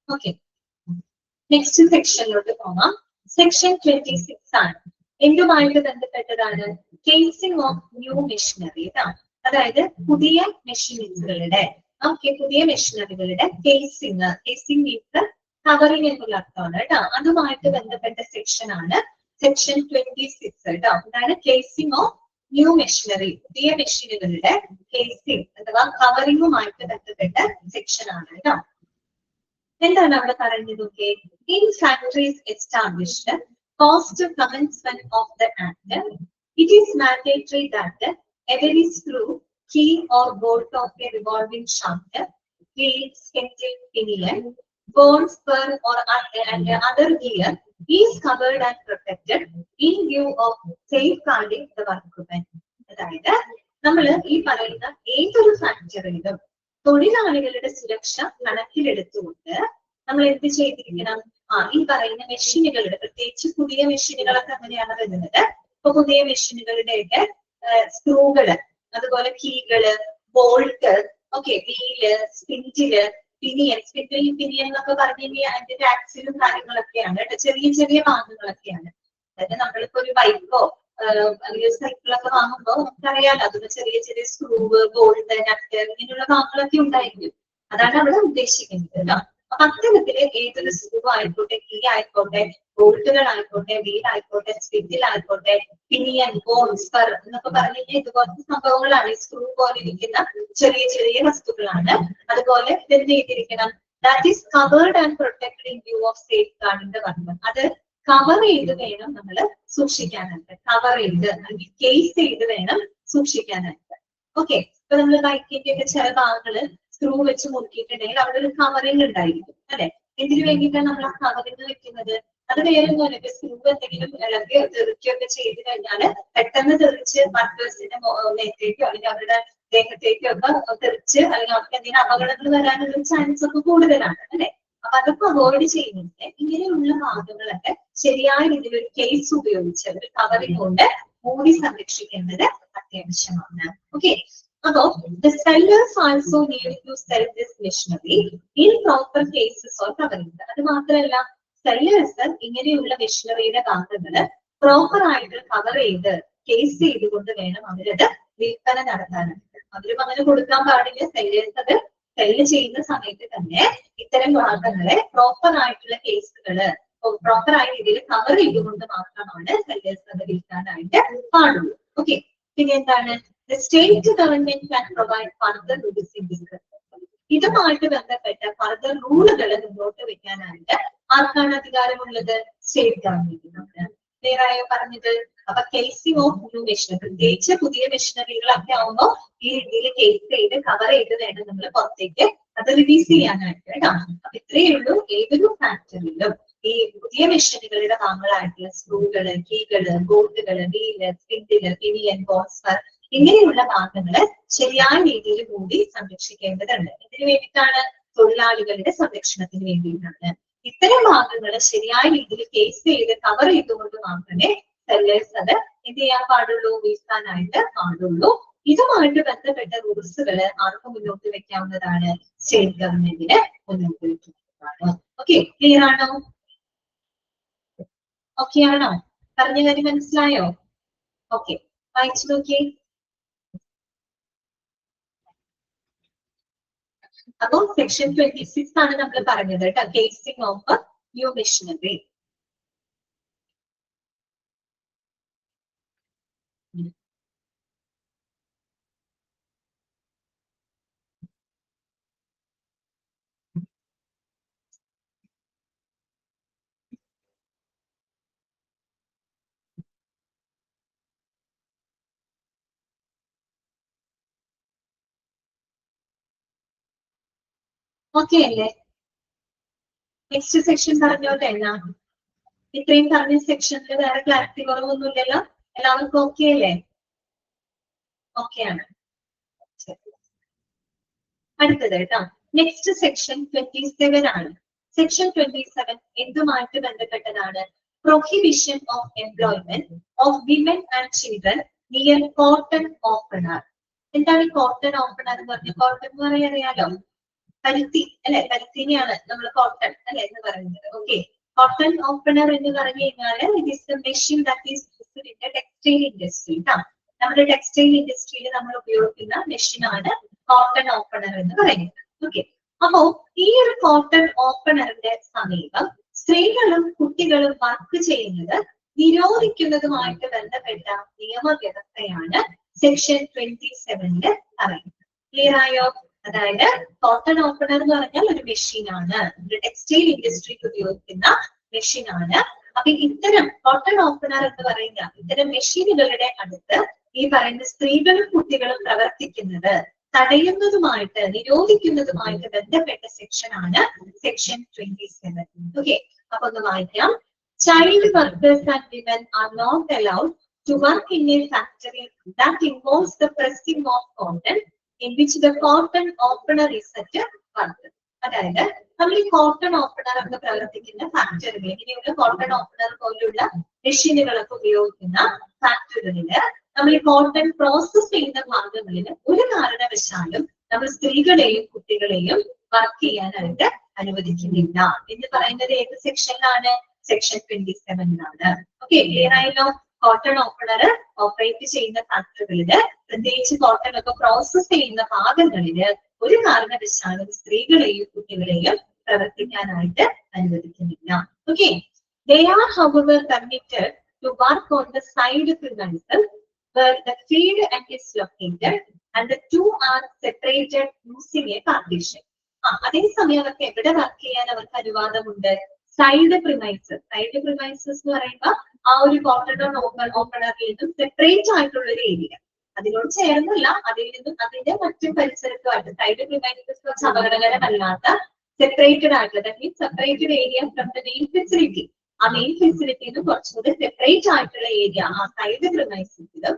ഓക്കെ, നെക്സ്റ്റ് സെക്ഷനിലോട്ട് പോകാം. സെക്ഷൻ 26 ആണ്. എന്തുമായിട്ട് ബന്ധപ്പെട്ടതാണ്? Casing of new machinery. അതായത് പുതിയ മെഷീനറികളുടെ പുതിയ മെഷീനറികളുടെ കേസിംഗ്. കേസിംഗ് മീൻസ് കവറിംഗ് എന്നുള്ള അർത്ഥമാണ് കേട്ടോ. അതുമായിട്ട് ബന്ധപ്പെട്ട സെക്ഷൻ ആണ് സെക്ഷൻ 26 കേട്ടോ. അതാണ് കേസിംഗ് ഓഫ് ന്യൂ മെഷീനറി. പുതിയ മെഷീനുകളുടെ കേസിംഗ് അഥവാ കവറിംഗുമായിട്ട് ബന്ധപ്പെട്ട സെക്ഷൻ ആണ് കേട്ടോ. എന്താണ് അവിടെ പറയുന്നത്? In factories established post commencement of the act it is mandatory that every screw, key or bolt of a revolving shaft, wheel, skeleton, pinion, bone, spur or other gear is covered and protected in view of safeguarding the workman. അതായത് നമ്മൾ ഈ പറയുന്ന ഏതൊരു ഫാക്ടറിയിലും തൊഴിലാളികളുടെ സുരക്ഷ കണക്കിലെടുത്തുകൊണ്ട് നമ്മൾ എന്ത് ചെയ്തിരിക്കണം? ഈ പറയുന്ന മെഷീനുകളുടെ, പ്രത്യേകിച്ച് പുതിയ മെഷീനുകളൊക്കെ അങ്ങനെയാണ് വരുന്നത്. ഇപ്പൊ പുതിയ മെഷീനുകളുടെയൊക്കെ സ്ക്രൂകള്, അതുപോലെ കീകള്, bolt, okay, wheel, spindle, pinion. Pinion എന്നൊക്കെ പറഞ്ഞു കഴിഞ്ഞാൽ അതിന്റെ ആക്സിലും കാര്യങ്ങളൊക്കെയാണ് കേട്ടോ. ചെറിയ ചെറിയ ഭാഗങ്ങളൊക്കെയാണ്. അതായത് നമ്മളിപ്പോ ഒരു ബൈക്കോ അല്ലെങ്കിൽ സൈക്കിളൊക്കെ വാങ്ങുമ്പോൾ നമുക്കറിയാലോ, അതിന് ചെറിയ ചെറിയ സ്ക്രൂവ്, ബോൾട്ട്, നട്ട് ഇങ്ങനെയുള്ള ഭാഗങ്ങളൊക്കെ ഉണ്ടായിരിക്കും. അതാണ് അവിടെ ഉദ്ദേശിക്കുന്നത് കേട്ടോ. അപ്പൊ അത്തരത്തില് ഏതൊരു സ്ക്രൂ ആയിക്കോട്ടെ, കീ ആയിക്കോട്ടെ, ബോൾട്ടുകൾ ആയിക്കോട്ടെ, വീൽ ആയിക്കോട്ടെ, സ്പിൻഡിൽ ആയിക്കോട്ടെ, പിനിയൻ, ബോൺ, സ്പർ എന്നൊക്കെ പറഞ്ഞു കഴിഞ്ഞാൽ ഇതുപോലത്തെ സംഭവങ്ങളാണ്. ഈ സ്ക്രൂ പോലെ ഇരിക്കുന്ന ചെറിയ ചെറിയ വസ്തുക്കളാണ്. അതുപോലെ ഇതെന്ത് ചെയ്തിരിക്കണം? That is covered and protected in view of safe guarding the workmen. അത് കവർ ചെയ്ത് വേണം നമ്മൾ സൂക്ഷിക്കാനായിട്ട്, കവർ ചെയ്ത് അല്ലെങ്കിൽ കേസ് ചെയ്ത് വേണം സൂക്ഷിക്കാനായിട്ട്. ഓക്കെ, ഇപ്പൊ നമ്മൾ ബൈക്കിന്റെ ഒക്കെ ചില ഭാഗങ്ങള് സ്ക്രൂ വെച്ച് മുറുക്കിയിട്ടുണ്ടെങ്കിൽ അവിടെ ഒരു കവറിങ് ഉണ്ടായിരിക്കും അല്ലെ. എന്തിനു വേണ്ടിയിട്ടാണ് നമ്മൾ ആ കവറിങ് വെക്കുന്നത്? അത് വേറെ ഒന്നുമല്ല, സ്ക്രൂ എന്തെങ്കിലും അല്ലെങ്കിൽ തെറിക്കുകയൊക്കെ ചെയ്ത് കഴിഞ്ഞാൽ പെട്ടെന്ന് തെറിച്ച് വർക്കേഴ്സിന്റെ മേത്തേക്കോ അല്ലെങ്കിൽ അവരുടെ ദേഹത്തേക്കോ ഒക്കെ തെറിച്ച് അല്ലെങ്കിൽ അവർക്ക് എന്തെങ്കിലും അപകടങ്ങൾ വരാനുള്ള ചാൻസ് ഒക്കെ കൂടുതലാണ് അല്ലെ. അപ്പൊ അതൊക്കെ അവോയ്ഡ് ചെയ്യുന്നുണ്ട്. ഇങ്ങനെയുള്ള ഭാഗങ്ങളൊക്കെ ശരിയായ രീതിയിൽ ഒരു കേസ് ഉപയോഗിച്ച് ഒരു കവറിങ് കൊണ്ട് മൂടി സംരക്ഷിക്കേണ്ടത് അത്യാവശ്യമാണ്. ഓക്കെ, അപ്പോ the sellers also need to sell this machinery in proper cases or covering. അത് മാത്രമല്ല, സെല്ലേഴ്സ് ഇങ്ങനെയുള്ള മെഷീനറിയുടെ ഭാഗങ്ങള് പ്രോപ്പർ ആയിട്ട് കവർ ചെയ്ത് കേസ് ചെയ്തുകൊണ്ട് വേണം അവരത് വിൽപ്പന നടത്താനായിട്ട്. അവരും അങ്ങനെ കൊടുക്കാൻ പാടില്ല. സെല്ലേഴ്സ് അത് സെല്ല് ചെയ്യുന്ന സമയത്ത് തന്നെ ഇത്തരം ഭാഗങ്ങളെ പ്രോപ്പർ ആയിട്ടുള്ള കേസുകള് പ്രോപ്പർ ആയ രീതിയിൽ കവർ ചെയ്തുകൊണ്ട് മാത്രമാണ് സെല്ലേഴ്സ് അത് വിൽക്കാനായിട്ട് പാടുള്ളൂ. ഓക്കെ, പിന്നെ എന്താണ്, the state government can provide further rules in this. ഇതുമായിട്ട് ബന്ധപ്പെട്ട ഫർദർ റൂളുകൾ മുന്നോട്ട് വെക്കാനായിട്ട് ആർക്കാണ് അധികാരമുള്ളത്? സ്റ്റേറ്റ് ഗവൺമെന്റിനാണ്. നേരായോ പറഞ്ഞത്? അപ്പൊ കേസിംഗ് ഓഫ് ന്യൂ മെഷീനറി, പ്രത്യേകിച്ച് പുതിയ മെഷീനറികളൊക്കെ ആവുമ്പോൾ ഈ രീതിയിൽ കേസ് ചെയ്ത് കവർ ചെയ്ത് വേണം നമ്മൾ പുറത്തേക്ക് അത് റിലീസ് ചെയ്യാനായിട്ട് കേട്ടോ. അപ്പൊ ഇത്രയേ ഉള്ളൂ. ഏതൊരു ഫാക്ടറിയിലും ഈ പുതിയ മെഷീനുകളുടെ ഭാഗങ്ങളായിട്ടുള്ള സ്ക്രൂകള്, കീകള്, ബോൾട്ടുകള്, വീല്, സ്പിൻഡില്, പിനിയൻ, ബോക്സർ ഇങ്ങനെയുള്ള ഭാഗങ്ങള് ശരിയായ രീതിയിൽ കൂടി സംരക്ഷിക്കേണ്ടതുണ്ട്. ഇതിനു വേണ്ടിയിട്ടാണ്, തൊഴിലാളികളുടെ സംരക്ഷണത്തിന് വേണ്ടിയിട്ടാണ്. ഇത്തരം ഭാഗങ്ങൾ ശരിയായ രീതിയിൽ കേസ് ചെയ്ത് കവർ ചെയ്തുകൊണ്ട് മാത്രമേ സെല്ലേഴ്സ് അത് എന്ത് ചെയ്യാൻ പാടുള്ളൂ, വിൽക്കാനായിട്ട് പാടുള്ളൂ. ഇതുമായിട്ട് ബന്ധപ്പെട്ട റൂൾസുകൾ ആർക്ക് മുന്നോട്ട് വെക്കാവുന്നതാണ്? സ്റ്റേറ്റ് ഗവൺമെന്റിന് മുന്നോട്ട് വെക്കുന്നതാണ്. ഓക്കെ, ക്ലിയർ ആണോ? ഓക്കെ ആണോ? പറഞ്ഞ കാര്യം മനസ്സിലായോ? ഓക്കെ, വായിച്ചു നോക്കിയേ. അപ്പൊ സെക്ഷൻ 26 ആണ് നമ്മൾ പറഞ്ഞത് കേട്ടോ, casing of new machinery. Okay അല്ലേ? നെക്സ്റ്റ് സെക്ഷൻ പറഞ്ഞോട്ടെ എന്നാ? ഇത്രയും പറഞ്ഞ സെക്ഷനിൽ വേറെ ക്ലാരിറ്റി കുറവൊന്നുമില്ലല്ലോ? എല്ലാവർക്കും ഓക്കെ അല്ലേ? ഓക്കെ ആണ്. അടുത്തത് കേട്ടോ, നെക്സ്റ്റ് സെക്ഷൻ 27 ആണ്. സെക്ഷൻ 27 എന്തുമായിട്ട് ബന്ധപ്പെട്ടതാണ്? Prohibition of employment of women and children near cotton opener. എന്താണ് കോട്ടൺ ഓപ്പണർ എന്ന് പറഞ്ഞത്? കോട്ടൺ എന്ന് പറയാൻ അറിയാലോ, പരുത്തി അല്ലെ, പരുത്തിനെയാണ് നമ്മൾ കോട്ടൺ അല്ലെ എന്ന് പറയുന്നത്. ഓക്കെ, കോട്ടൺ ഓപ്പണർ എന്ന് പറഞ്ഞു കഴിഞ്ഞാല് it is the machine that is used in the textile industry. നമ്മുടെ ടെക്സ്റ്റൈൽ ഇൻഡസ്ട്രിയിൽ നമ്മൾ ഉപയോഗിക്കുന്ന മെഷീനാണ് കോട്ടൺ ഓപ്പണർ എന്ന് പറയുന്നത്. ഓക്കെ, അപ്പോ ഈ ഒരു കോട്ടൺ ഓപ്പണറിന്റെ സമീപം സ്ത്രീകളും കുട്ടികളും വർക്ക് ചെയ്യുന്നത് നിരോധിക്കുന്നതുമായിട്ട് ബന്ധപ്പെട്ട നിയമവ്യവസ്ഥയാണ് സെക്ഷൻ 27 പറയുന്നത്. ക്ലിയർ ആയോ? അതായത് കോട്ടൺ ഓപ്പണർ എന്ന് പറഞ്ഞാൽ ഒരു മെഷീനാണ്, ഒരു ടെക്സ്റ്റൈൽ ഇൻഡസ്ട്രിക്ക് ഉപയോഗിക്കുന്ന മെഷീനാണ്. അപ്പൊ ഇത്തരം കോട്ടൺ ഓപ്പണർ എന്ന് പറയുന്ന ഇത്തരം മെഷീനുകളുടെ അടുത്ത് ഈ പറയുന്ന സ്ത്രീകളും കുട്ടികളും പ്രവർത്തിക്കുന്നത് തടയുന്നതുമായിട്ട് നിരോധിക്കുന്നതുമായിട്ട് ബന്ധപ്പെട്ട സെക്ഷൻ ആണ് സെക്ഷൻ 27. ഓക്കെ, അപ്പൊ ഒന്ന് വായിക്കാം. Child workers and women are not allowed to work in a factory that involves the pressing of cotton in which the cotton opener is at work. അതായത് നമ്മൾ ഈ കോട്ടൺ ഓപ്പണർ ഒക്കെ പ്രവർത്തിക്കുന്ന ഫാക്ടറികൾ, ഇങ്ങനെയുള്ള കോട്ടൺ ഓപ്പണർ പോലുള്ള മെഷീനുകളൊക്കെ ഉപയോഗിക്കുന്ന ഫാക്ടറികളില് നമ്മൾ ഈ കോട്ടൺ പ്രോസസ് ചെയ്യുന്ന ഭാഗങ്ങളിൽ ഒരു കാരണവശാലും നമ്മൾ സ്ത്രീകളെയും കുട്ടികളെയും വർക്ക് ചെയ്യാനായിട്ട് അനുവദിക്കുന്നില്ല എന്ന് പറയുന്നത് ഏത് സെക്ഷനിലാണ്? സെക്ഷൻ 27 ഓക്കെ, ക്ലിയർ ആയല്ലോ? കോട്ടൺ ഓപ്പണർ ഓപ്പറേറ്റ് ചെയ്യുന്ന ഫാക്ടറികളില്, പ്രത്യേകിച്ച് കോട്ടൺ ഒക്കെ പ്രോസസ് ചെയ്യുന്ന ഭാഗങ്ങളില് ഒരു കാരണവശാലും സ്ത്രീകളെയും കുട്ടികളെയും പ്രവർത്തിക്കാനായിട്ട് അനുവദിക്കുന്നില്ല. Okay, they are however permitted to work on the side premises where the field is located and the two are separated using a partition. അതേസമയം അവർക്ക് എവിടെ വർക്ക് ചെയ്യാൻ അവർക്ക് അനുവാദമുണ്ട്? സൈഡ് പ്രിമൈസസ് എന്ന് പറയുമ്പോൾ ആ ഒരു കോർട്ടൺ ഓപ്പണറിൽ നിന്നും സെപ്പറേറ്റ് ആയിട്ടുള്ള ഒരു ഏരിയ, അതിനോട് ചേർന്നല്ല, അതിൽ നിന്നും അതിന്റെ മറ്റു പരിസരത്തുമായിട്ട് സൈഡ് പ്രിമൈസസ് കുറച്ച് അപകടകരമല്ലാത്ത സെപ്പറേറ്റഡ് ആയിട്ടുള്ള, that means separated area from the main facility, ആ മെയിൻ ഫെസിലിറ്റിന്ന് കുറച്ചുകൂടി സെപ്പറേറ്റ് ആയിട്ടുള്ള ഏരിയ ആ സൈഡ് പ്രിമൈസസിലും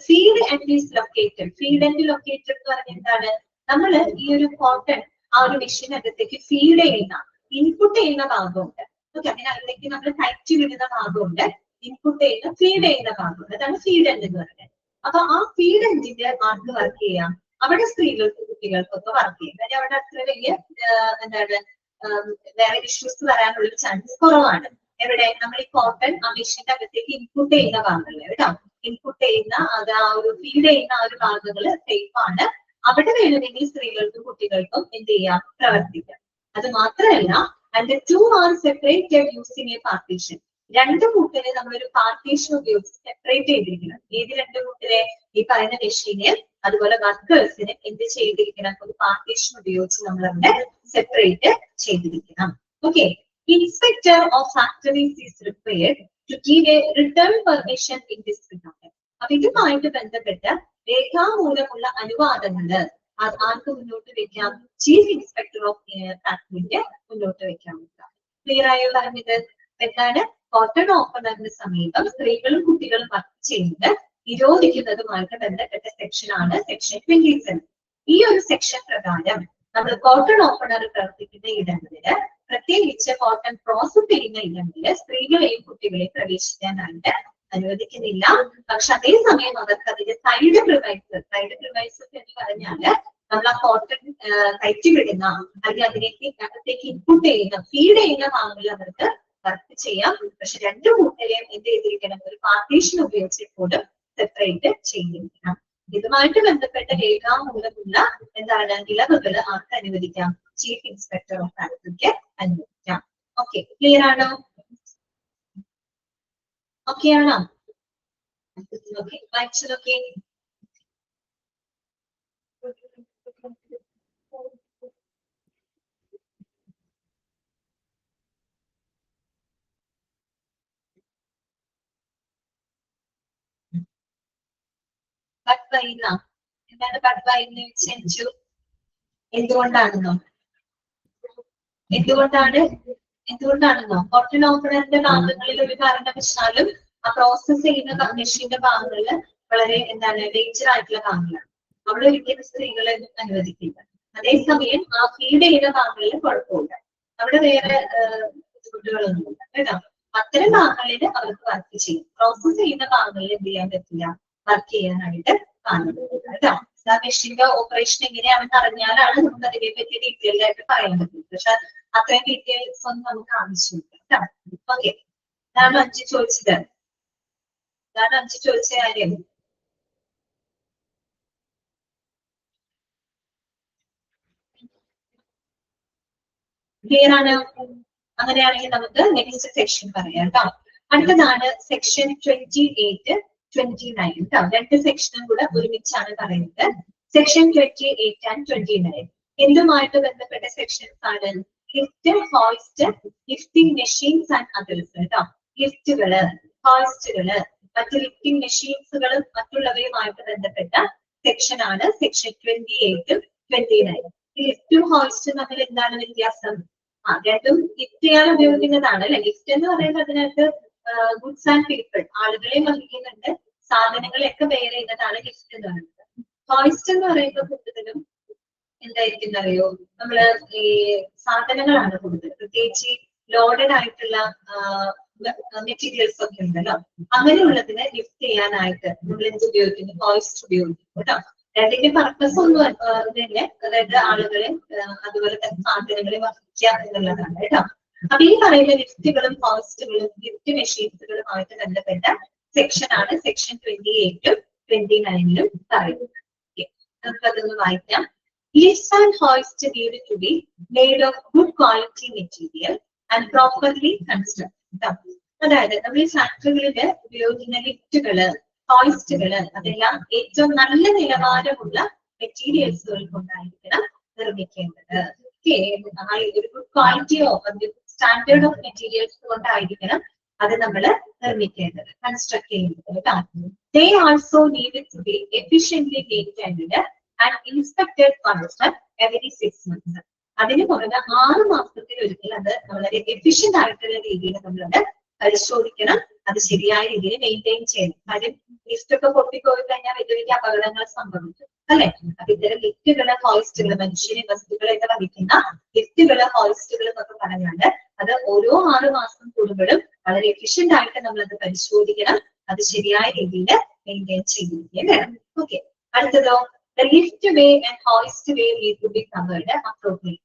field end is located. Field end located എന്ന് പറഞ്ഞാൽ എന്താണ്? നമ്മൾ ഈ ഒരു കോട്ടൺ ആ ഒരു മെഷീനകത്തേക്ക് ഫീഡ് ചെയ്യുന്ന, ഇൻപുട്ട് ചെയ്യുന്ന ഭാഗമുണ്ട്. ഓക്കെ, അതിനകത്തേക്ക് നമ്മൾ കയറ്റി വിടുന്ന ഭാഗമുണ്ട്, ഇൻപുട്ട് ചെയ്യുന്ന ഫീഡ് ചെയ്യുന്ന ഭാഗമുണ്ട്. അതാണ് ഫീഡ് എൻഡ് എന്ന് പറയുന്നത്. അപ്പൊ ആ ഫീഡ് എൻഡിന്റെ ആർക്ക് വർക്ക് ചെയ്യാം? അവിടെ സ്ത്രീകൾക്കും കുട്ടികൾക്കൊക്കെ വർക്ക് ചെയ്യാം. കാര്യം അവിടെ അത്ര വലിയ എന്താണ് വേറെ ഇഷ്യൂസ് വരാനുള്ള ചാൻസ് കുറവാണ്. എവിടെ? നമ്മൾ ഈ കോട്ടൺ ആ മെഷീന്റെ അകത്തേക്ക് ഇൻപുട്ട് ചെയ്യുന്ന ഭാഗങ്ങൾ കേട്ടോ, ഇൻപുട്ട് ചെയ്യുന്ന അത് ആ ഒരു ഫീഡ് ചെയ്യുന്ന ആ ഒരു ഭാഗങ്ങൾ സേഫ് ആണ്. അവിടെ വേണമെങ്കിൽ സ്ത്രീകൾക്കും കുട്ടികൾക്കും എന്ത് ചെയ്യാം? പ്രവർത്തിക്കാം. അത് മാത്രമല്ല, and the two are separated using a partition. രണ്ട് കൂട്ടിനെ നമ്മളൊരു പാർട്ടീഷൻ ഉപയോഗിച്ച് സെപ്പറേറ്റ് ചെയ്തിരിക്കണം. ഏത് രണ്ട് കൂട്ടിനെ? ഈ പറയുന്ന മെഷീന് അതുപോലെ വർക്കേഴ്സിന് എന്ത് ചെയ്തിരിക്കണം? ഒരു പാർട്ടീഷൻ ഉപയോഗിച്ച് നമ്മൾ അവിടെ സെപ്പറേറ്റ് ചെയ്തിരിക്കണം. Okay, inspector of factories is required to give a return permission in this regard. അപ്പൊ ഇതുമായിട്ട് ബന്ധപ്പെട്ട് രേഖാമൂലമുള്ള അനുവാദങ്ങള് അത് ആർക്ക് മുന്നോട്ട് വെക്കാം? ചീഫ് ഇൻസ്പെക്ടർ ഓഫ് ഫാക്ടറിക്ക് മുന്നോട്ട് വെക്കാൻ പറ്റാം. ക്ലിയർ ആയോ പറഞ്ഞത്? എന്താണ്? കോട്ടൺ ഓപ്പണറിന് സമീപം സ്ത്രീകളും കുട്ടികളും വർക്ക് ചെയ്യുന്നത് നിരോധിക്കുന്നതുമായിട്ട് ബന്ധപ്പെട്ട സെക്ഷൻ ആണ് സെക്ഷൻ 27. ഈ ഒരു സെക്ഷൻ പ്രകാരം നമ്മൾ കോട്ടൺ ഓപ്പണർ പ്രവർത്തിക്കുന്ന ഇടങ്ങളില്, പ്രത്യേകിച്ച് കോട്ടൺ പ്രോസസ് ചെയ്യുന്ന ഇടങ്ങളില് സ്ത്രീകളെയും കുട്ടികളെയും പ്രവേശിക്കാനായിട്ട് അനുവദിക്കുന്നില്ല. പക്ഷെ അതേസമയം അവർക്ക് അതിന്റെ സൈഡ് പ്രിമൈസസ് എന്ന് പറഞ്ഞാല് നമ്മൾ ആ കോട്ടൺ കയറ്റി വിടുന്ന അല്ലെങ്കിൽ അതിനകത്തേക്ക് ഇൻപുട്ട് ചെയ്യുന്ന ഫീഡ് ചെയ്യുന്ന ഭാഗങ്ങളിൽ അവർക്ക് വർക്ക് ചെയ്യാം. പക്ഷെ രണ്ടു കൂട്ടരെയും എന്ത് ചെയ്തിരിക്കണം? ഒരു പാർട്ടീഷൻ ഉപയോഗിച്ചിട്ട് സെപ്പറേറ്റ് ചെയ്തിരിക്കണം. ഇതുമായിട്ട് ബന്ധപ്പെട്ട രേഖാമൂലമുള്ള എന്താണ് ഇളവുകൾ ആർക്ക് അനുവദിക്കാം? ചീഫ് ഇൻസ്പെക്ടർ ഓഫ് ഫാക്ടറിക്ക് അനുവദിക്കാം. ഓക്കെ, ക്ലിയർ ആണോ? ഓക്കെ ആണോ? ഓക്കെ, വായിച്ചതൊക്കെ എന്താണ് ബഡ്വൈന്ന് വെച്ചു? എന്തുകൊണ്ടാണെന്നോ? കോട്ടൺ ഓപ്പണറിന്റെ ഭാഗങ്ങളിൽ ഒരു കാരണവശാലും ആ പ്രോസസ് ചെയ്യുന്ന മെഷീന്റെ ഭാഗങ്ങളിൽ വളരെ എന്താണ് ഡേഞ്ചർ ആയിട്ടുള്ള ഭാഗങ്ങളാണ്. അവിടെ ഒരിക്കലും സ്ത്രീകളെ അനുവദിക്കില്ല. അതേസമയം ആ ഫീഡ് ചെയ്യുന്ന ഭാഗങ്ങളിൽ കുഴപ്പമില്ല, അവിടെ വേറെ ബുദ്ധിമുട്ടുകളൊന്നുമില്ല കേട്ടോ. അത്തരം ഭാഗങ്ങളിൽ അവർക്ക് വർക്ക് ചെയ്യും. പ്രോസസ് ചെയ്യുന്ന ഭാഗങ്ങളിൽ എന്ത് ചെയ്യാൻ പറ്റില്ല? വർക്ക് ചെയ്യാനായിട്ട് കാണുന്നത് കേട്ടോ. ആ മെഷീന്റെ ഓപ്പറേഷൻ എങ്ങനെയാണെന്ന് അറിഞ്ഞാലാണ് നമുക്ക് അതിനെ പറ്റി ഡീറ്റെയിൽഡ് ആയിട്ട് പറയാൻ പറ്റുന്നത്. പക്ഷെ അത്രയും ഡീറ്റെയിൽസ് ഒന്നും നമുക്ക് ആവശ്യമില്ല കേട്ടോ. ഓക്കെ, ഇതാണ് 5 ചോദിച്ചത്. ഇതാണ് 5 ചോദിച്ച കാര്യം. ക്ലിയർ ആണ്? അങ്ങനെയാണെങ്കിൽ നമുക്ക് നെക്സ്റ്റ് സെക്ഷൻ പറയാം കേട്ടോ. അടുത്തതാണ് സെക്ഷൻ 28, 29 കേട്ടോ. രണ്ട് സെക്ഷനും കൂടെ ഒരുമിച്ചാണ് പറയുന്നത്. സെക്ഷൻ 28 and 29 എന്തുമായിട്ട് ബന്ധപ്പെട്ട സെക്ഷൻസ് ആണ്? Lift, hoist, lifting machines and others കേട്ടോ. ലിഫ്റ്റുകള്, ഹോയിസ്റ്റുകള്, മറ്റു ലിഫ്റ്റിംഗ് മെഷീൻസുകളും മറ്റുള്ളവയുമായിട്ട് ബന്ധപ്പെട്ട സെക്ഷൻ ആണ് സെക്ഷൻ 28, 29. ഈ ലിഫ്റ്റും ഹോയിസ്റ്റും തമ്മിൽ എന്താണ് വ്യത്യാസം? രണ്ടും ലിഫ്റ്റ് ചെയ്യാൻ ഉപയോഗിക്കുന്നതാണ് അല്ലെ. ലിഫ്റ്റ് എന്ന് പറയുന്നത് അതിനകത്ത് ഗുഡ്സ് ആൻഡ് പീപ്പിൾ, ആളുകളെ വഹിക്കുന്നുണ്ട്, സാധനങ്ങളെയൊക്കെ ബെയർ ചെയ്യുന്നതാണ് ലിഫ്റ്റ് എന്ന് പറയുന്നത്. ഹോയിസ്റ്റ് എന്ന് പറയുമ്പോൾ കൂടുതലും എന്തായിരിക്കും അറിയോ? നമ്മള് ഈ സാധനങ്ങളാണ് കൂടുതൽ, പ്രത്യേകിച്ച് ലോഡഡ് ആയിട്ടുള്ള മെറ്റീരിയൽസ് ഒക്കെ ഉണ്ടല്ലോ, അങ്ങനെയുള്ളതിനെ ലിഫ്റ്റ് ചെയ്യാനായിട്ട് നമ്മൾ എന്ത് ഉപയോഗിക്കുന്നു? ഹോയിസ്റ്റ് ഉപയോഗിക്കും കേട്ടോ. രണ്ടിന്റെ പർപ്പസ് ഒന്നും തന്നെ, അതായത് ആളുകളെ അതുപോലെ തന്നെ സാധനങ്ങളെ വഹിക്കുക എന്നുള്ളതാണ് കേട്ടോ. അപ്പൊ ഈ പറയുന്ന ലിഫ്റ്റുകളും ഹോയിസ്റ്റുകളും ലിഫ്റ്റ് മെഷീൻസുകളുമായിട്ട് ബന്ധപ്പെട്ട സെക്ഷൻ ആണ് സെക്ഷൻ 28 29 പറയുന്നത്. നമുക്കതൊന്ന് വായിക്കാം. Lifts and hoists need to be made of good quality material and properly constructed. അതായത് നമ്മൾ ഈ ഫാക്ടറികളിൽ ഉപയോഗിക്കുന്ന ലിഫ്റ്റുകള്, ഹോയിസ്റ്റുകള് അതെല്ലാം ഏറ്റവും നല്ല നിലവാരമുള്ള മെറ്റീരിയൽസുകൾ കൊണ്ടായിരിക്കണം നിർമ്മിക്കേണ്ടത്. ഒരു good quality of standard of materials കൊണ്ടായിരിക്കണം അത് നമ്മൾ നിർമ്മിക്കേണ്ടത്, കൺസ്ട്രക്ട് ചെയ്യുന്നത് കേട്ടോ. They also needed to be efficiently maintained and inspected once every 6 months. അതിന് പുറമെ 6 മാസത്തിൽ ഒരിക്കൽ അത് വളരെ എഫിഷ്യന്റ് ആയിട്ടുള്ള രീതിയിൽ നമ്മളത് പരിശോധിക്കണം, അത് ശരിയായ രീതിയിൽ മെയിൻറ്റെയിൻ ചെയ്യണം. കാര്യം ലിഫ്റ്റ് ഒക്കെ പൊട്ടിപ്പോയി കഴിഞ്ഞാൽ വലിയ വലിയ അപകടങ്ങൾ സംഭവിക്കും അല്ലെ. അപ്പൊ ഇത്തരം ലിഫ്റ്റുകള്, ഹോയിസ്റ്റുകൾ, മനുഷ്യനെ വസ്തുക്കളൊക്കെ വഹിക്കുന്ന ലിഫ്റ്റുകള്, ഹോയിസ്റ്റുകൾ എന്നൊക്കെ പറഞ്ഞാല് അത് ഓരോ 6 മാസം കൂടുമ്പോഴും വളരെ എഫിഷ്യന്റ് ആയിട്ട് നമ്മളത് പരിശോധിക്കണം, അത് ശരിയായ രീതിയിൽ മെയിൻറ്റെയിൻ ചെയ്യുകയും വേണം. ഓക്കെ, അടുത്തതോ the lift way and hoist way need to be covered appropriately.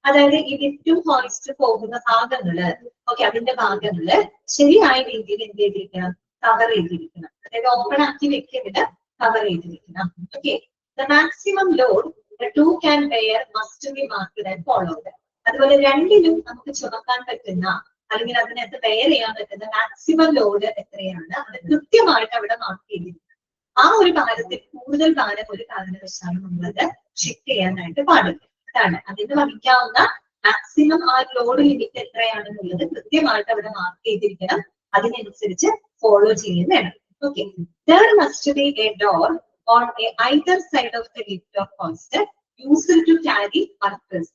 അതായത് ഈ ലിഫ്റ്റും ഹോയിസ്റ്റും പോകുന്ന ഭാഗങ്ങള്, ഓക്കെ, അതിന്റെ ഭാഗങ്ങള് ശരിയായ രീതിയിൽ എന്ത് ചെയ്തിരിക്കണം, കവർ ചെയ്തിരിക്കണം. അതായത് ഓപ്പൺ ആക്കി വെക്കുന്നത് കവർ ചെയ്തിരിക്കണം. Okay, the maximum load the two can bear must be marked and followed. അതുപോലെ രണ്ടിലും നമുക്ക് ചുമക്കാൻ പറ്റുന്ന അല്ലെങ്കിൽ അതിനകത്ത് ബെയർ ചെയ്യാൻ പറ്റുന്ന മാക്സിമം ലോഡ് എത്രയാണ് അത് കൃത്യമായിട്ട് അവിടെ മാർക്ക് ചെയ്തിരിക്കണം. ആ ഒരു ഭാരത്തിൽ കൂടുതൽ ഭാരം ഒരു കാരണവശാലും നമ്മളത് ഷിഫ്റ്റ് ചെയ്യാനായിട്ട് പാടില്ല. അതാണ് അതിന് വഹിക്കാവുന്ന മാക്സിമം ആ ലോഡ് ലിമിറ്റ് എത്രയാണെന്നുള്ളത് കൃത്യമായിട്ട് അവിടെ മാർക്ക് ചെയ്തിരിക്കണം, അതിനനുസരിച്ച് ഫോളോ ചെയ്യുകയും വേണം. Okay, there must be a door on either side of the lift or hoist used to carry workers.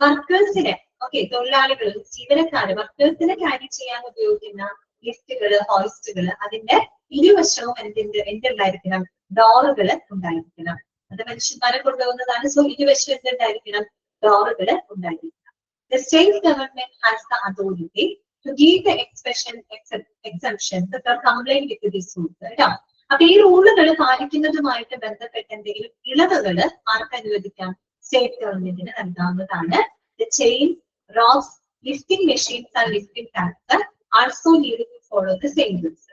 വർക്കേഴ്സിനെ, ഓക്കെ, തൊഴിലാളികൾ, ജീവനക്കാര്, വർക്കേഴ്സിനെ ക്യാരി ചെയ്യാൻ ഉപയോഗിക്കുന്ന ലിഫ്റ്റുകള്, ഹോയിസ്റ്റുകള്, അതിന്റെ ഇരുവശവും എന്തുണ്ടായിരിക്കണം, ഡോറുകള് ഉണ്ടായിരിക്കണം. അത് മനുഷ്യന്മാരെ കൊണ്ടുപോകുന്നതാണ്. സോ ഇരുവശം എന്തുണ്ടായിരിക്കണം, ഡോറുകള് ഉണ്ടായിരിക്കണം. The state government has the authority to give the exemption that are complaint with this rule. കേട്ടോ, അപ്പൊ ഈ റൂളുകൾ പാലിക്കുന്നതുമായിട്ട് ബന്ധപ്പെട്ട എന്തെങ്കിലും ഇളവുകള് ആർക്ക് അനുവദിക്കാം, സ്റ്റേറ്റ് ഗവൺമെന്റിന് നൽകാവുന്നതാണ്. The chain, ropes, lifting machines and lifting tanks also need to follow the same rules.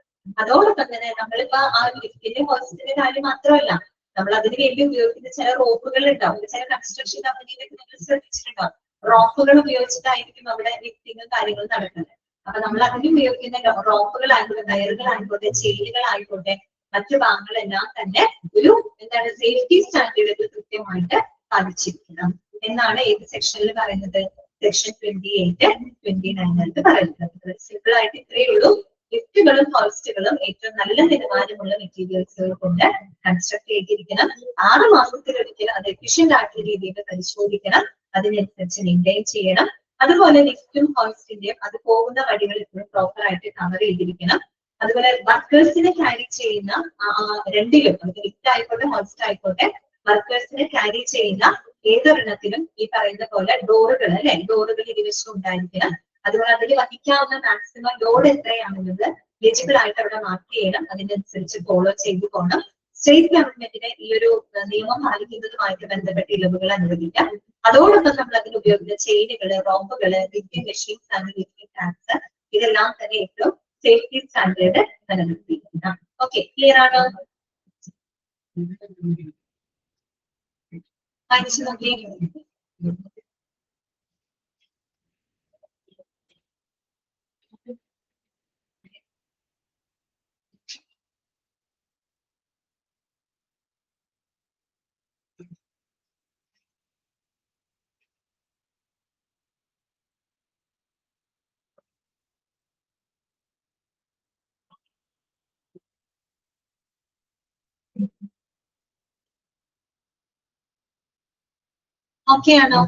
അതോടൊപ്പം തന്നെ നമ്മളിപ്പോ ആ ലിഫ്റ്റിന്റെ ഹോയിസ്റ്റിന്റെ കാര്യം മാത്രമല്ല, നമ്മൾ അതിന് വേണ്ടി ഉപയോഗിക്കുന്ന ചില റോപ്പുകൾ ഉണ്ടാവും. ചില കൺസ്ട്രക്ഷൻ കമ്പനിയിലേക്ക് നിങ്ങൾ ശ്രദ്ധിച്ചിട്ടുണ്ടാവും, റോപ്പുകൾ ഉപയോഗിച്ചിട്ടായിരിക്കും അവിടെ ലിഫ്റ്റിങ്ങും കാര്യങ്ങളും നടക്കുന്നത്. അപ്പൊ നമ്മൾ അതിന് ഉപയോഗിക്കുന്ന റോപ്പുകൾ ആയിക്കോട്ടെ, ടയറുകൾ ആയിക്കോട്ടെ, ചെയിനുകൾ ആയിക്കോട്ടെ, മറ്റു ഭാഗങ്ങളെല്ലാം തന്നെ ഒരു എന്താണ് സേഫ്റ്റി സ്റ്റാൻഡേർഡുകൾ കൃത്യമായിട്ട് പാലിച്ചിരിക്കണം എന്നാണ് ഏത് സെക്ഷനിൽ പറയുന്നത്, സെക്ഷൻ 28, 29 പറയുന്നത്. സിമ്പിൾ ആയിട്ട് ഇത്രയേ ഉള്ളൂ. ലിഫ്റ്റുകളും ഹോയിസ്റ്റുകളും ഏറ്റവും നല്ല നിലവാരമുള്ള മെറ്റീരിയൽസുകൾ കൊണ്ട് കൺസ്ട്രക്ട് ചെയ്തിരിക്കണം. 6 മാസത്തിലൊരിക്കൽ അത് എഫിഷ്യന്റ് ആയിട്ടുള്ള രീതിയിൽ പരിശോധിക്കണം, അതിനനുസരിച്ച് മെയിൻറ്റെയിൻ ചെയ്യണം. അതുപോലെ ലിഫ്റ്റും ഹോയിസ്റ്റിന്റെയും അത് പോകുന്ന വഴികൾ ഇപ്പോഴും പ്രോപ്പർ ആയിട്ട് കവർ ചെയ്തിരിക്കണം. അതുപോലെ വർക്കേഴ്സിനെ ക്യാരി ചെയ്യുന്ന രണ്ടിലും, ലിഫ്റ്റ് ആയിക്കോട്ടെ ഹോയിസ്റ്റ് ആയിക്കോട്ടെ, വർക്കേഴ്സിനെ ക്യാരി ചെയ്യുന്ന ഏതൊരെണ്ണത്തിലും ഈ പറയുന്ന പോലെ ഡോറുകൾ, അല്ലെ, ഡോറുകൾ ഇരുവശം ഉണ്ടായിരിക്കണം. അതുപോലെ അതിൽ വഹിക്കാവുന്ന മാക്സിമം ലോഡ് എത്രയാണെന്നത് എലിജിബിൾ ആയിട്ട് അവിടെ മാർക്ക് ചെയ്യണം, അതിനനുസരിച്ച് ഫോളോ ചെയ്തു പോകണം. സ്റ്റേറ്റ് ഗവൺമെന്റിന് ഈ ഒരു നിയമം പാലിക്കുന്നതുമായിട്ട് ബന്ധപ്പെട്ട ഇളവുകൾ അനുവദിക്കാം. അതോടൊപ്പം നമ്മൾ അതിൽ ഉപയോഗിക്കുന്ന ചെയിനുകള്, റോപ്പുകള്, lifting machines and lifting tanks ഇതെല്ലാം തന്നെ ഏറ്റവും സേഫ്റ്റി സ്റ്റാൻഡേർഡ് നിലനിർത്തിയിരിക്കണം. ഓക്കെ, ക്ലിയർ ആണോ? വായിച്ചു നോക്കി. ഓക്കെ ആണോ?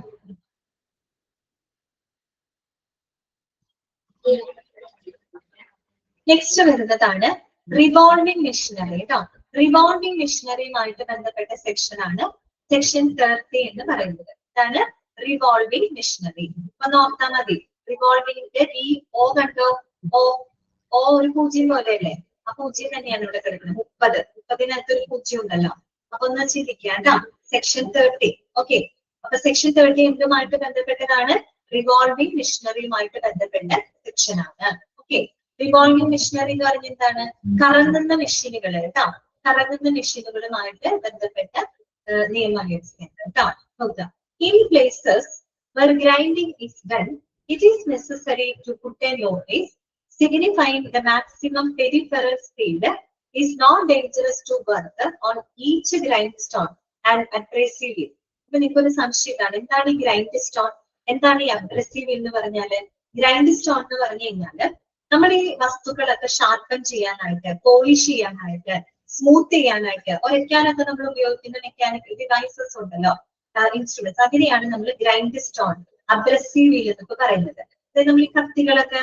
നെക്സ്റ്റ് വരുന്നതാണ് റിവോൾവിംഗ് മെഷീനറി കേട്ടോ. റിവോൾവിംഗ് മെഷീനറിയുമായിട്ട് ബന്ധപ്പെട്ട സെക്ഷൻ ആണ് സെക്ഷൻ 30 എന്ന് പറയുന്നത്. ഇതാണ് റിവോൾവിംഗ് മെഷീനറി. അപ്പൊ നോക്കാൻ മതി, റിവോൾവിംഗിന്റെ ഈ ഓ കണ്ടോ, ഓ ഒരു 0 പോലെ അല്ലേ, ആ 0 തന്നെയാണ് ഇവിടെ കിടക്കുന്നത്. 30 ഒരു 0 ഉണ്ടല്ലോ. അപ്പൊ ഒന്ന് ചിന്തിക്കുക കേട്ടോ, സെക്ഷൻ 30. ഓക്കെ, അപ്പൊ സെക്ഷൻ 30 എന്തുമായിട്ട് ബന്ധപ്പെട്ടതാണ്, റിവോൾവിംഗ് മെഷീനറിയുമായിട്ട് ബന്ധപ്പെട്ട സെക്ഷൻ ആണ്. ഓക്കെ, റിവോൾവിംഗ് മെഷീനറി എന്ന് പറഞ്ഞ എന്താണ്, കറങ്ങുന്ന മെഷീനുകൾ കേട്ടോ, കറങ്ങുന്ന മെഷീനുകളുമായിട്ട് ബന്ധപ്പെട്ട നിയമമാണ് കേട്ടോ. നോക്കുക, in places where grinding is done, it is necessary to put a notice signifying the maximum peripheral speed is not dangerous to work on each grindstone and abrasive wheel. ഇപ്പൊ നിങ്ങൾക്കൊരു സംശയമാണ്, എന്താണ് ഈ ഗ്രൈൻഡ് സ്റ്റോൺ, എന്താണ് ഈ abrasive എന്ന് പറഞ്ഞാല്? Grind stone എന്ന് പറഞ്ഞു കഴിഞ്ഞാല് നമ്മൾ ഈ വസ്തുക്കളൊക്കെ ഷാർപ്പൻ ചെയ്യാനായിട്ട്, പോളിഷ് ചെയ്യാനായിട്ട്, സ്മൂത്ത് ചെയ്യാനായിട്ട്, ഉരയ്ക്കാനൊക്കെ നമ്മൾ ഉപയോഗിക്കുന്ന മെക്കാനിക്കൽ ഡിവൈസസ് ഉണ്ടല്ലോ, ഇൻസ്ട്രുമെന്റ്സ്, അതിനെയാണ് നമ്മൾ ഗ്രൈൻഡ് സ്റ്റോൺ, അബ്രസീവ് വീൽ എന്നൊക്കെ പറയുന്നത്. അതായത് നമ്മൾ ഈ കത്തികളൊക്കെ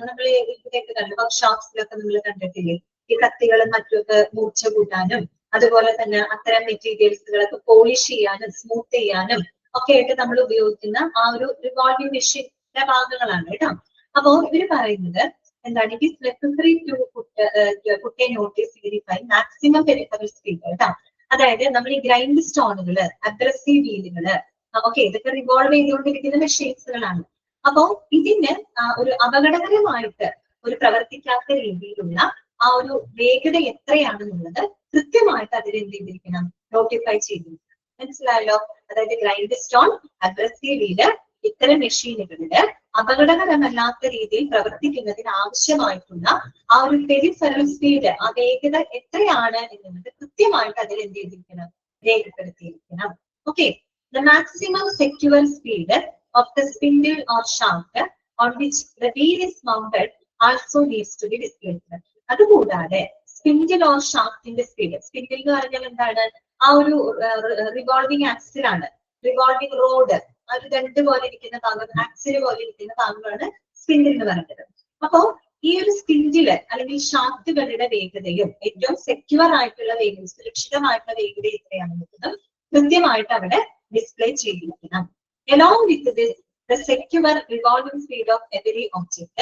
നമ്മൾ ഇവിടെയൊക്കെ കണ്ടു, വർക്ക്ഷോപ്സിലൊക്കെ നമ്മൾ കണ്ടിട്ടില്ലേ, ഈ കത്തികളും മറ്റൊക്കെ മൂർച്ച കൂട്ടാനും അതുപോലെ തന്നെ അത്തരം മെറ്റീരിയൽസുകളൊക്കെ പോളിഷ് ചെയ്യാനും സ്മൂത്ത് ചെയ്യാനും ഒക്കെ ആയിട്ട് നമ്മൾ ഉപയോഗിക്കുന്ന ആ ഒരു റിവോൾവിംഗ് മെഷീന്റെ ഭാഗങ്ങളാണ് കേട്ടോ. അപ്പോ ഇവര് പറയുന്നത് എന്താണ്, it is necessary to put a notice signify maximum peripheral speed കേട്ടോ. അതായത് നമ്മൾ ഈ ഗ്രൈൻഡ് സ്റ്റോണുകള്, അബ്രസീവ് വീലുകള്, ഓക്കെ, ഇതൊക്കെ റിവോൾവ് ചെയ്തുകൊണ്ടിരിക്കുന്ന മെഷീൻസുകളാണ്. അപ്പോ ഇതിന് ഒരു അപകടകരമായിട്ട് ഒരു പ്രവർത്തിക്കാത്ത രീതിയിലുള്ള ആ ഒരു വേഗത എത്രയാണെന്നുള്ളത് കൃത്യമായിട്ട് അതിൽ എന്ത് ചെയ്തിരിക്കണം, നോട്ടിഫൈ ചെയ്തിരിക്കണം. മനസ്സിലായല്ലോ? അതായത് ഗ്രൈൻഡ് സ്റ്റോൺ, അബ്രസീവ് വീല്, ഇത്തരം മെഷീനുകളില് അപകടകരമല്ലാത്ത രീതിയിൽ പ്രവർത്തിക്കുന്നതിന് ആവശ്യമായിട്ടുള്ള ആ ഒരു പെരിഫറൽ സ്പീഡ്, ആ വേഗത എത്രയാണ് എന്നുള്ളത് കൃത്യമായിട്ട് അതിൽ എന്ത് ചെയ്തിരിക്കണം, രേഖപ്പെടുത്തിയിരിക്കണം. Okay, the maximum secure speed of the spindle or shaft on which the wheel is mounted also needs to be displayed. അതുകൂടാതെ സ്പിൻഡിൽ ഓർ ഷാഫ്റ്റിന്റെ സ്പീഡ്, സ്പിൻഡിൽ എന്ന് പറഞ്ഞാൽ എന്താണ്, ആ ഒരു റിവോൾവിംഗ് ആക്സിൽ ആണ്, റിവോൾവിംഗ് റോഡ്, അത് രണ്ട് പോലെ ഇരിക്കുന്ന ഭാഗം, ആക്സില് പോലെ ഇരിക്കുന്ന ഭാഗമാണ് സ്പിൻഡിൽ എന്ന് പറയുന്നത്. അപ്പോ ഈ ഒരു സ്പിൻഡില് അല്ലെങ്കിൽ ഷാഫ്റ്റുകളുടെ വേഗതയും ഏറ്റവും സെക്യൂർ ആയിട്ടുള്ള വേഗത, സുരക്ഷിതമായിട്ടുള്ള വേഗത എത്രയാണെന്നുള്ളതും കൃത്യമായിട്ട് അവിടെ ഡിസ്പ്ലേ ചെയ്തിരിക്കണം. Along with this, the secure revolving speed of every object,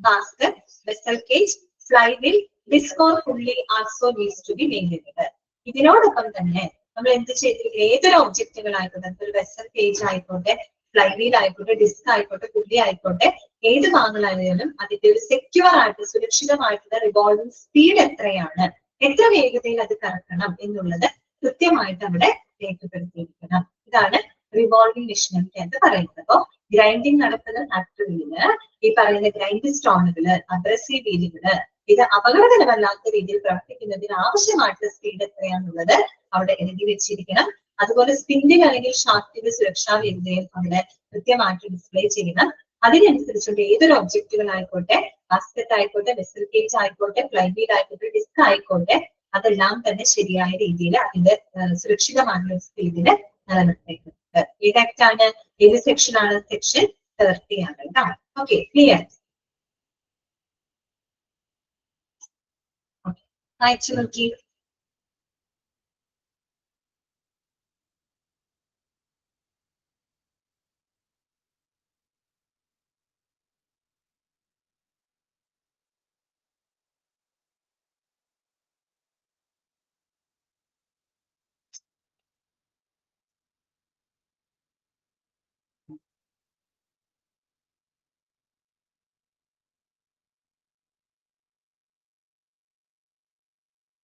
basket, vessel cage, flywheel, disc or pulley also needs to be maintained. ഇതിനോടൊപ്പം തന്നെ നമ്മൾ എന്ത് ചെയ്തിരിക്കുന്നത്, ഏതൊരു ഒബ്ജക്റ്റുകളായിക്കോട്ടെ, ഒരു വെസൽ കേജ് ആയിക്കോട്ടെ, ഫ്ലൈവീൽ ആയിക്കോട്ടെ, ഡിസ്ക് ആയിക്കോട്ടെ, പുള്ളി ആയിക്കോട്ടെ, ഏത് ഭാഗങ്ങളായാലും അതിന്റെ ഒരു സെക്യൂർ ആയിട്ട് സുരക്ഷിതമായിട്ടുള്ള റിവോൾവിംഗ് സ്പീഡ് എത്രയാണ്, എത്ര വേഗതയിൽ അത് കറക്കണം എന്നുള്ളത് കൃത്യമായിട്ട് അവിടെ രേഖപ്പെടുത്തിയിരിക്കണം. ഇതാണ് റിവോൾവിംഗ് മെഷീനറി എന്ന് പറയുന്നത്. അപ്പോ ഗ്രൈൻഡിങ് നടക്കുന്ന ഫാക്ടറിയില് ഈ പറയുന്ന ഗ്രൈൻഡ് സ്റ്റോണുകള്, അബ്രസീവ് വീലുകള്, ഇത് അപകടകരമല്ലാത്ത രീതിയിൽ പ്രവർത്തിക്കുന്നതിന് ആവശ്യമായിട്ടുള്ള സ്പീഡ് എത്രയാണെന്നുള്ളത് അവിടെ എഴുതി വെച്ചിരിക്കണം. അതുപോലെ സ്പിൻഡിൽ അല്ലെങ്കിൽ ഷാഫ്റ്റിന്റെ സുരക്ഷാ വേഗതയും അവിടെ കൃത്യമായിട്ട് ഡിസ്പ്ലേ ചെയ്യണം. അതിനനുസരിച്ചുകൊണ്ട് ഏതൊരു ഒബ്ജക്റ്റുകളായിക്കോട്ടെ, ബാസ്കറ്റ് ആയിക്കോട്ടെ, വെസൽ കേജ് ആയിക്കോട്ടെ, ഫ്ലൈവീൽ ആയിക്കോട്ടെ, ഡിസ്ക് ആയിക്കോട്ടെ, അതെല്ലാം തന്നെ ശരിയായ രീതിയിൽ അതിന്റെ സുരക്ഷിതമായിട്ടുള്ള സ്പീഡില് നിലനിർത്തേക്കുന്നത്. ഏത് ആക്ട് ആണ്, ഏത് സെക്ഷൻ ആണ്, സെക്ഷൻ 30 ആണ് കേട്ടോ. Okay, clear? വായിച്ചു നോക്കി.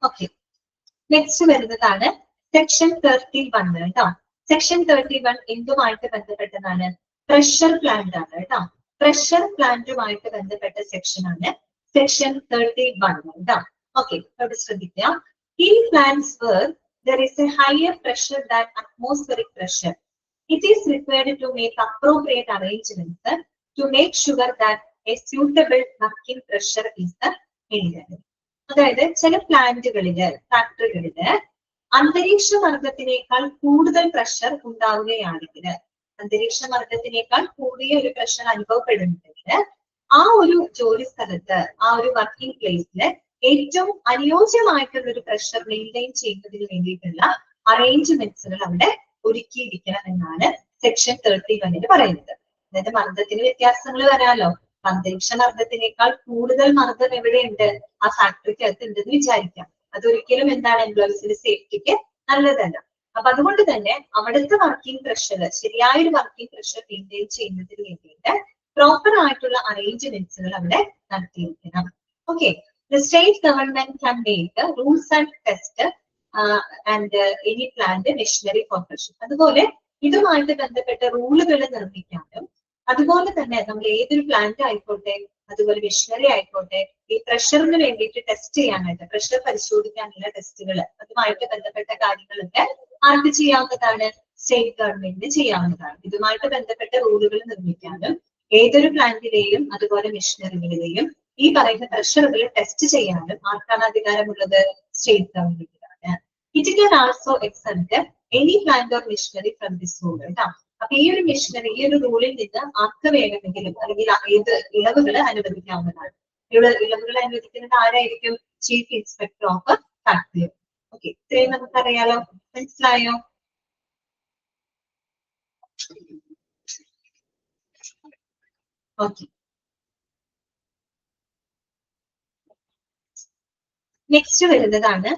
ഓക്കെ, നെക്സ്റ്റ് വരുന്നതാണ് സെക്ഷൻ 31 കേട്ടോ. സെക്ഷൻ 31 എന്തുമായിട്ട് ബന്ധപ്പെട്ടതാണ്, പ്രഷർ പ്ലാന്റ് ആണ് കേട്ടോ. പ്രഷർ പ്ലാന്റുമായിട്ട് ബന്ധപ്പെട്ട സെക്ഷൻ ആണ് സെക്ഷൻ 31 കേട്ടോ. ഓക്കെ, അവിടെ ശ്രദ്ധിക്കുക. In plants where there is a higher pressure than atmospheric pressure, it is required to make appropriate arrangements to make sure that a suitable working pressure is maintained. അതായത് ചില പ്ലാന്റുകളില്, ഫാക്ടറികളില് അന്തരീക്ഷ മർദ്ദത്തിനേക്കാൾ കൂടുതൽ pressure ഉണ്ടാവുകയാണെങ്കിൽ, അന്തരീക്ഷ മർദ്ദത്തിനേക്കാൾ കൂടിയ ഒരു പ്രഷർ അനുഭവപ്പെടുന്നുണ്ടെങ്കിൽ ആ ഒരു ജോലി സ്ഥലത്ത്, ആ ഒരു വർക്കിംഗ് പ്ലേസില് ഏറ്റവും അനുയോജ്യമായിട്ടുള്ള ഒരു പ്രഷർ മെയിൻറ്റെയിൻ ചെയ്യുന്നതിന് വേണ്ടിയിട്ടുള്ള അറേഞ്ച്മെന്റ്സുകൾ അവിടെ ഒരുക്കിയിരിക്കണം എന്നാണ് സെക്ഷൻ 31 പറയുന്നത്. അതായത് മർദ്ദത്തിന് വ്യത്യാസങ്ങൾ വരാലോ. അന്തരീക്ഷ മർദ്ദത്തിനേക്കാൾ കൂടുതൽ മർദ്ദം എവിടെയുണ്ട്, ആ ഫാക്ടറിക്കകത്ത് ഉണ്ടെന്ന് വിചാരിക്കാം. അതൊരിക്കലും എന്താണ്, എംപ്ലോയീസിന്റെ സേഫ്റ്റിക്ക് നല്ലതല്ല. അപ്പൊ അതുകൊണ്ട് തന്നെ അവിടുത്തെ വർക്കിംഗ് പ്രഷർ, ശരിയായൊരു വർക്കിംഗ് പ്രഷർ മെയിൻറ്റെയിൻ ചെയ്യുന്നതിന് വേണ്ടിയിട്ട് പ്രോപ്പർ ആയിട്ടുള്ള അറേഞ്ച്മെന്റ്സുകൾ അവിടെ നടത്തിയിരിക്കണം. Okay, the state government can make rules and test and any planned machinery for pressure. അതുപോലെ ഇതുമായിട്ട് ബന്ധപ്പെട്ട റൂളുകൾ നിർമ്മിക്കാനും, അതുപോലെ തന്നെ നമ്മൾ ഏതൊരു പ്ലാന്റ് ആയിക്കോട്ടെ, അതുപോലെ മെഷീനറി ആയിക്കോട്ടെ, ഈ പ്രഷറിന് വേണ്ടിയിട്ട് ടെസ്റ്റ് ചെയ്യാനായിട്ട്, പ്രഷർ പരിശോധിക്കാനുള്ള ടെസ്റ്റുകൾ, അതുമായിട്ട് ബന്ധപ്പെട്ട കാര്യങ്ങളൊക്കെ ആർക്ക് ചെയ്യാവുന്നതാണ്, സ്റ്റേറ്റ് ഗവൺമെന്റിന് ചെയ്യാവുന്നതാണ്. ഇതുമായിട്ട് ബന്ധപ്പെട്ട റൂളുകൾ നിർമ്മിക്കാനും ഏതൊരു പ്ലാന്റിലെയും അതുപോലെ മെഷീനറികളിലെയും ഈ പറയുന്ന പ്രഷറുകൾ ടെസ്റ്റ് ചെയ്യാനും ആർക്കാണ് അധികാരമുള്ളത്? സ്റ്റേറ്റ് ഗവൺമെന്റിനാണ്. It can also except any plant or machinery from this rule കേട്ടോ. അപ്പൊ ഈ ഒരു മെഷീനറി ഈ ഒരു റൂളിൽ നിന്ന് ആർക്ക് വേണമെങ്കിലും അല്ലെങ്കിൽ ഏത് ഇളവുകൾ അനുവദിക്കാവുന്നതാണ്. ഇളവുകൾ അനുവദിക്കുന്നത് ആരായിരിക്കും? Chief inspector of factory. Okay, ഇത്രയും നമുക്കറിയാലോ. മനസ്സിലായോ? ഓക്കെ, നെക്സ്റ്റ് വരുന്നതാണ്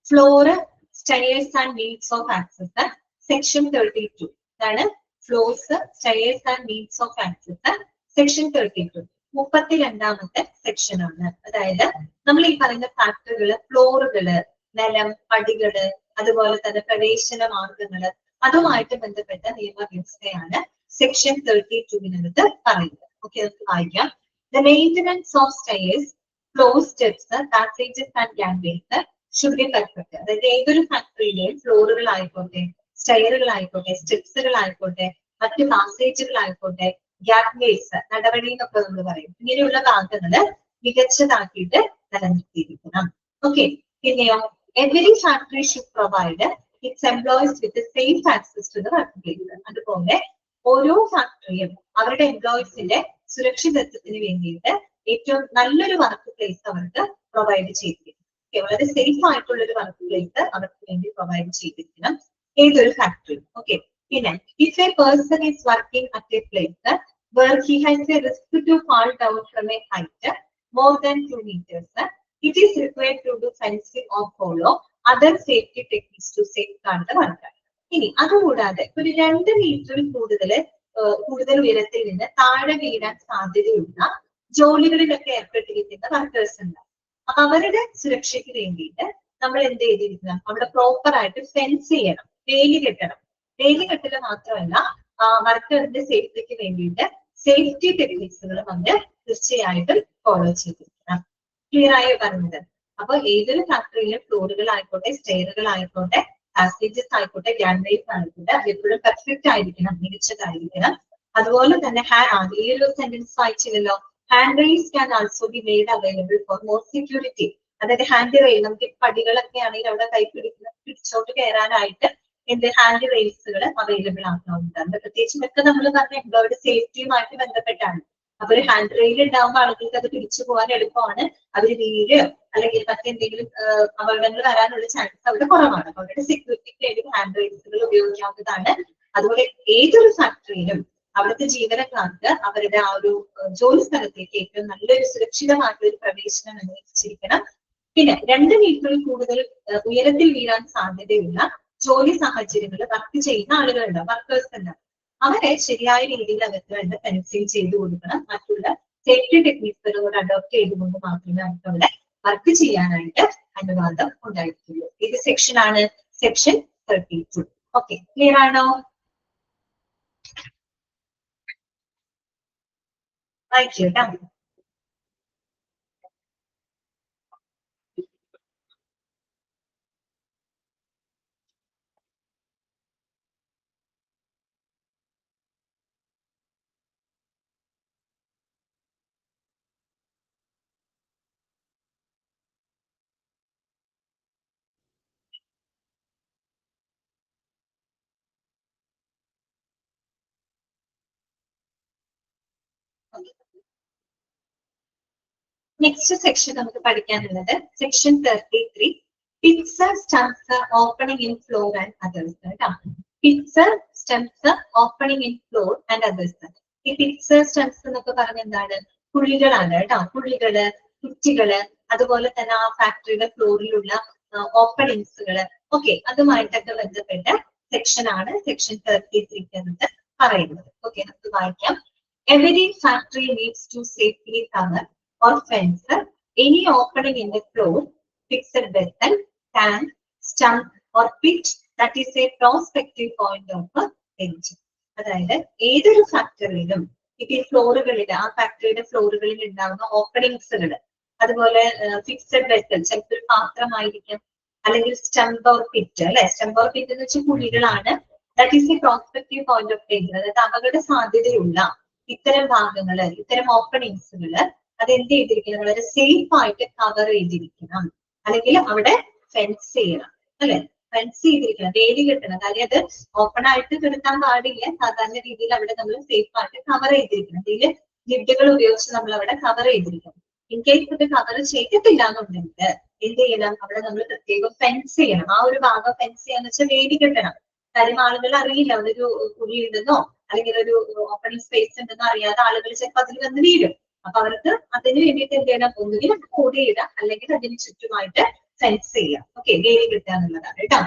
floor, stairs and means of access, section 32. ഇതാണ് floors, stairs and means of access, section 32. 32ാമത്തെ സെക്ഷൻ ആണ്. അതായത് നമ്മൾ ഈ പറയുന്ന ഫാക്ടറികള്, ഫ്ലോറുകള്, നിലം, പടികള്, അതുപോലെ തന്നെ പ്രവേശന മാർഗങ്ങള്, അതുമായിട്ട് ബന്ധപ്പെട്ട നിയമവ്യവസ്ഥയാണ് സെക്ഷൻ 32വിനകത്ത് പറയുന്നത്. ഓക്കെ, നമുക്ക് വായിക്കാം. The maintenance of stairs, floor, steps, passages and gangways should be perfect. അതായത് ഏതൊരു ഫാക്ടറിയിലെയും ഫ്ലോറുകളായിക്കോട്ടെ, സ്റ്റെയറുകളായിക്കോട്ടെ, സ്റ്റെപ്സുകളായിക്കോട്ടെ, മറ്റ് പാസേജുകളായിക്കോട്ടെ, ഗ്യാപ്വേസ്, നടപടി എന്നൊക്കെ നമ്മൾ പറയും, ഇങ്ങനെയുള്ള ഭാഗങ്ങള് മികച്ചതാക്കിയിട്ട് നിലനിർത്തിയിരിക്കണം. ഓക്കെ, പിന്നെയോ every factory should provide its employees with safe access to the work place. അതുപോലെ ഓരോ ഫാക്ടറിയും അവരുടെ എംപ്ലോയീസിന്റെ സുരക്ഷിതത്വത്തിന് വേണ്ടിയിട്ട് ഏറ്റവും നല്ലൊരു വർക്ക് പ്ലേസ് അവർക്ക് പ്രൊവൈഡ് ചെയ്തിരിക്കണം. വളരെ സേഫ് ആയിട്ടുള്ള ഒരു വർക്ക് പ്ലേസ് അവർക്ക് വേണ്ടി പ്രൊവൈഡ് ചെയ്തിരിക്കണം ഏതൊരു ഫാക്ടറി. ഓക്കെ, പിന്നെ if A person is working at A place where he has a risk to fall down from a height more than 2 meters, it is required to do fencing or follow other safety techniques to safeguard the worker. ഇനി അതുകൂടാതെ ഒരു 2 മീറ്ററിൽ കൂടുതൽ ഉയരത്തിൽ നിന്ന് താഴെ വീഴാൻ സാധ്യതയുള്ള ജോലികളിലൊക്കെ ഏർപ്പെട്ടിരിക്കുന്ന വർക്കേഴ്സ് ഉണ്ട്. അപ്പൊ അവരുടെ സുരക്ഷയ്ക്ക് വേണ്ടിയിട്ട് നമ്മൾ എന്ത് ചെയ്തിരിക്കണം? അവിടെ പ്രോപ്പർ ആയിട്ട് ഫെൻസ് ചെയ്യണം, വേലി കെട്ടണം. വേലി കെട്ടൽ മാത്രമല്ല, വർക്കറിന്റെ സേഫ്റ്റിക്ക് വേണ്ടിയിട്ട് സേഫ്റ്റി ടെക്നിക്സുകളും അവർ തീർച്ചയായിട്ടും ഫോളോ ചെയ്തിരിക്കണം. ക്ലിയർ ആയോ പറഞ്ഞത്? അപ്പൊ ഏതൊരു ഫാക്ടറിയിലും ഫ്ലോറുകളായിക്കോട്ടെ, സ്റ്റെയറുകളായിക്കോട്ടെ, പാസേജസ് ആയിക്കോട്ടെ, ഗാൻവേസ് ആയിക്കോട്ടെ, അത് എപ്പോഴും പെർഫെക്റ്റ് ആയിരിക്കണം, മികച്ചതായിരിക്കണം. അതുപോലെ തന്നെ ഈ ഒരു സെന്റൻസ് വായിച്ചില്ലല്ലോ, hand rails can also be made available for more security. അതായത് ഹാൻഡ് റെയിൽ, നമുക്ക് പടികളൊക്കെ ആണെങ്കിൽ അവിടെ പിടിച്ചോട്ട് കയറാനായിട്ട് എന്ത് ഹാൻഡ് റെയിൽസുകൾ അവൈലബിൾ ആക്കാവുന്നതാണ്. പ്രത്യേകിച്ചും ഒക്കെ നമ്മൾ പറഞ്ഞ എംപ്ലോയിയുടെ സേഫ്റ്റിയുമായിട്ട് ബന്ധപ്പെട്ടാണ്. അപ്പൊ ഒരു ഹാൻഡ് റെയിൽ ഉണ്ടാകുമ്പോൾ ആളുകൾക്ക് അത് പിടിച്ചു പോകാൻ എളുപ്പമാണ്. അവര് വീഴോ അല്ലെങ്കിൽ മറ്റെന്തെങ്കിലും അപകടങ്ങൾ വരാനുള്ള ചാൻസ് അവിടെ കുറവാണ്. അപ്പൊ അവരുടെ സെക്യൂരിറ്റിക്ക് വേണ്ടി ഹാൻഡ് റെയിൽസുകൾ ഉപയോഗിക്കാവുന്നതാണ്. അതുപോലെ ഏതൊരു ഫാക്ടറിയിലും അവിടുത്തെ ജീവനക്കാർക്ക് അവരുടെ ആ ഒരു ജോലി സ്ഥലത്തേക്ക് ഏറ്റവും നല്ലൊരു സുരക്ഷിതമായിട്ടുള്ള ഒരു പ്രവേശനം അനുവദിച്ചിരിക്കണം. പിന്നെ 2 മീറ്ററിൽ കൂടുതൽ ഉയരത്തിൽ വീഴാൻ സാധ്യതയുള്ള ജോലി സാഹചര്യങ്ങൾ വർക്ക് ചെയ്യുന്ന ആളുകളുണ്ട്, വർക്കേഴ്സ് ഉണ്ട്. അവരെ ശരിയായ രീതിയിൽ അവർക്ക് വേണ്ട ഫെൻസിങ് ചെയ്തു കൊടുക്കണം. മറ്റുള്ള സേഫ്റ്റി ടെക്നിക്സുകളോട് അഡോപ്റ്റ് ചെയ്തുകൊണ്ട് മാത്രമേ അവർക്ക് അവിടെ വർക്ക് ചെയ്യാനായിട്ട് അനുവാദം ഉണ്ടായിട്ടുള്ളൂ. ഏത് സെക്ഷൻ ആണ്? സെക്ഷൻ 32. ഓക്കെ, ക്ലിയർ ആണോ? വായിച്ചേട്ടാ. നെക്സ്റ്റ് സെക്ഷൻ നമുക്ക് പഠിക്കാനുള്ളത് section 33, pits, stumps, opening in floor and others കേട്ടോ. Pits, stumps, opening in floor and others. ഈ പിറ്റ്സ്, സ്റ്റംപ്സ് എന്നൊക്കെ പറഞ്ഞ എന്താണ്? കുഴികളാണ് കേട്ടോ. കുഴികള്, കുറ്റികള്, അതുപോലെ തന്നെ ആ ഫാക്ടറിയുടെ ഫ്ലോറിലുള്ള ഓപ്പണിങ്സുകള്, ഓക്കെ, അതുമായിട്ടൊക്കെ ബന്ധപ്പെട്ട സെക്ഷൻ ആണ് സെക്ഷൻ 33 എന്നത് പറയുന്നത്. ഓക്കെ, നമുക്ക് വായിക്കാം. Every factory needs to safely cover or fence any opening in the floor, fixed vessel, tank, stump or pit that is a prospective point of entry. അതായത് ഏതൊരു ഫാക്ടറിയിലും ഇപ്പൊ ഈ ഫ്ലോറുകളിൽ, ആ ഫാക്ടറിയുടെ ഫ്ലോറുകളിൽ ഉണ്ടാകുന്ന ഓപ്പണിങ്സുകൾ, അതുപോലെ ഫിക്സഡ് വെസൽ, ചിലപ്പോൾ ഒരു പാത്രമായിരിക്കും, അല്ലെങ്കിൽ സ്റ്റംപ് ഓർ പിറ്റ് അല്ലെ. സ്റ്റംപ് ഓർ പിറ്റ് എന്ന് വെച്ചാൽ കുഴികളാണ്. That is a prospective point of entry, അതായത് അപകട സാധ്യതയുള്ള ഇത്തരം ഭാഗങ്ങള്, ഇത്തരം ഓപ്പണിങ്സുകള് അത് എന്ത് ചെയ്തിരിക്കണം, വളരെ സേഫ് ആയിട്ട് കവർ ചെയ്തിരിക്കണം. അല്ലെങ്കിൽ അവിടെ ഫെൻസ് ചെയ്യണം, അല്ലെ? ഫെൻസ് ചെയ്തിരിക്കണം, വേലി കെട്ടണം. കാര്യം അത് ഓപ്പൺ ആയിട്ട് കിടക്കാൻ പാടില്ല. സാധാരണ രീതിയിൽ അവിടെ നമ്മൾ സേഫ് ആയിട്ട് കവർ ചെയ്തിരിക്കണം. ഇതിൽ ലിഡുകൾ ഉപയോഗിച്ച് നമ്മൾ അവിടെ കവർ ചെയ്തിരിക്കണം. ഇൻ കേസ് ഇത് കവർ ചെയ്തിട്ടില്ല എന്നുണ്ടെങ്കിൽ എന്ത് ചെയ്യണം, അവിടെ നമ്മൾ പ്രത്യേകം ഫെൻസ് ചെയ്യണം. ആ ഒരു ഭാഗം ഫെൻസ് ചെയ്യാന്ന് വെച്ചാൽ വേലി കെട്ടണം. കാര്യം ആളുകൾ അറിയില്ല അവിടെ ഒരു കുഴി ഉണ്ടെന്നോ അല്ലെങ്കിൽ ഒരു ഓപ്പണിംഗ് സ്പേസ് ഉണ്ടെന്നോ അറിയാതെ ആളുകൾ ചിലപ്പോൾ അതിൽ വന്ന് വീഴും. അപ്പൊ അവർക്ക് അതിന് വേണ്ടിയിട്ട് എന്ത് ചെയ്യണം, ഒന്നുകിൽ കോഡ് ചെയ്യുക അല്ലെങ്കിൽ അതിന് ചുറ്റുമായിട്ട് ഫെൻസ് ചെയ്യുക. ഓക്കെ, വേലി കിട്ടുക എന്നുള്ളതാണ് കേട്ടോ.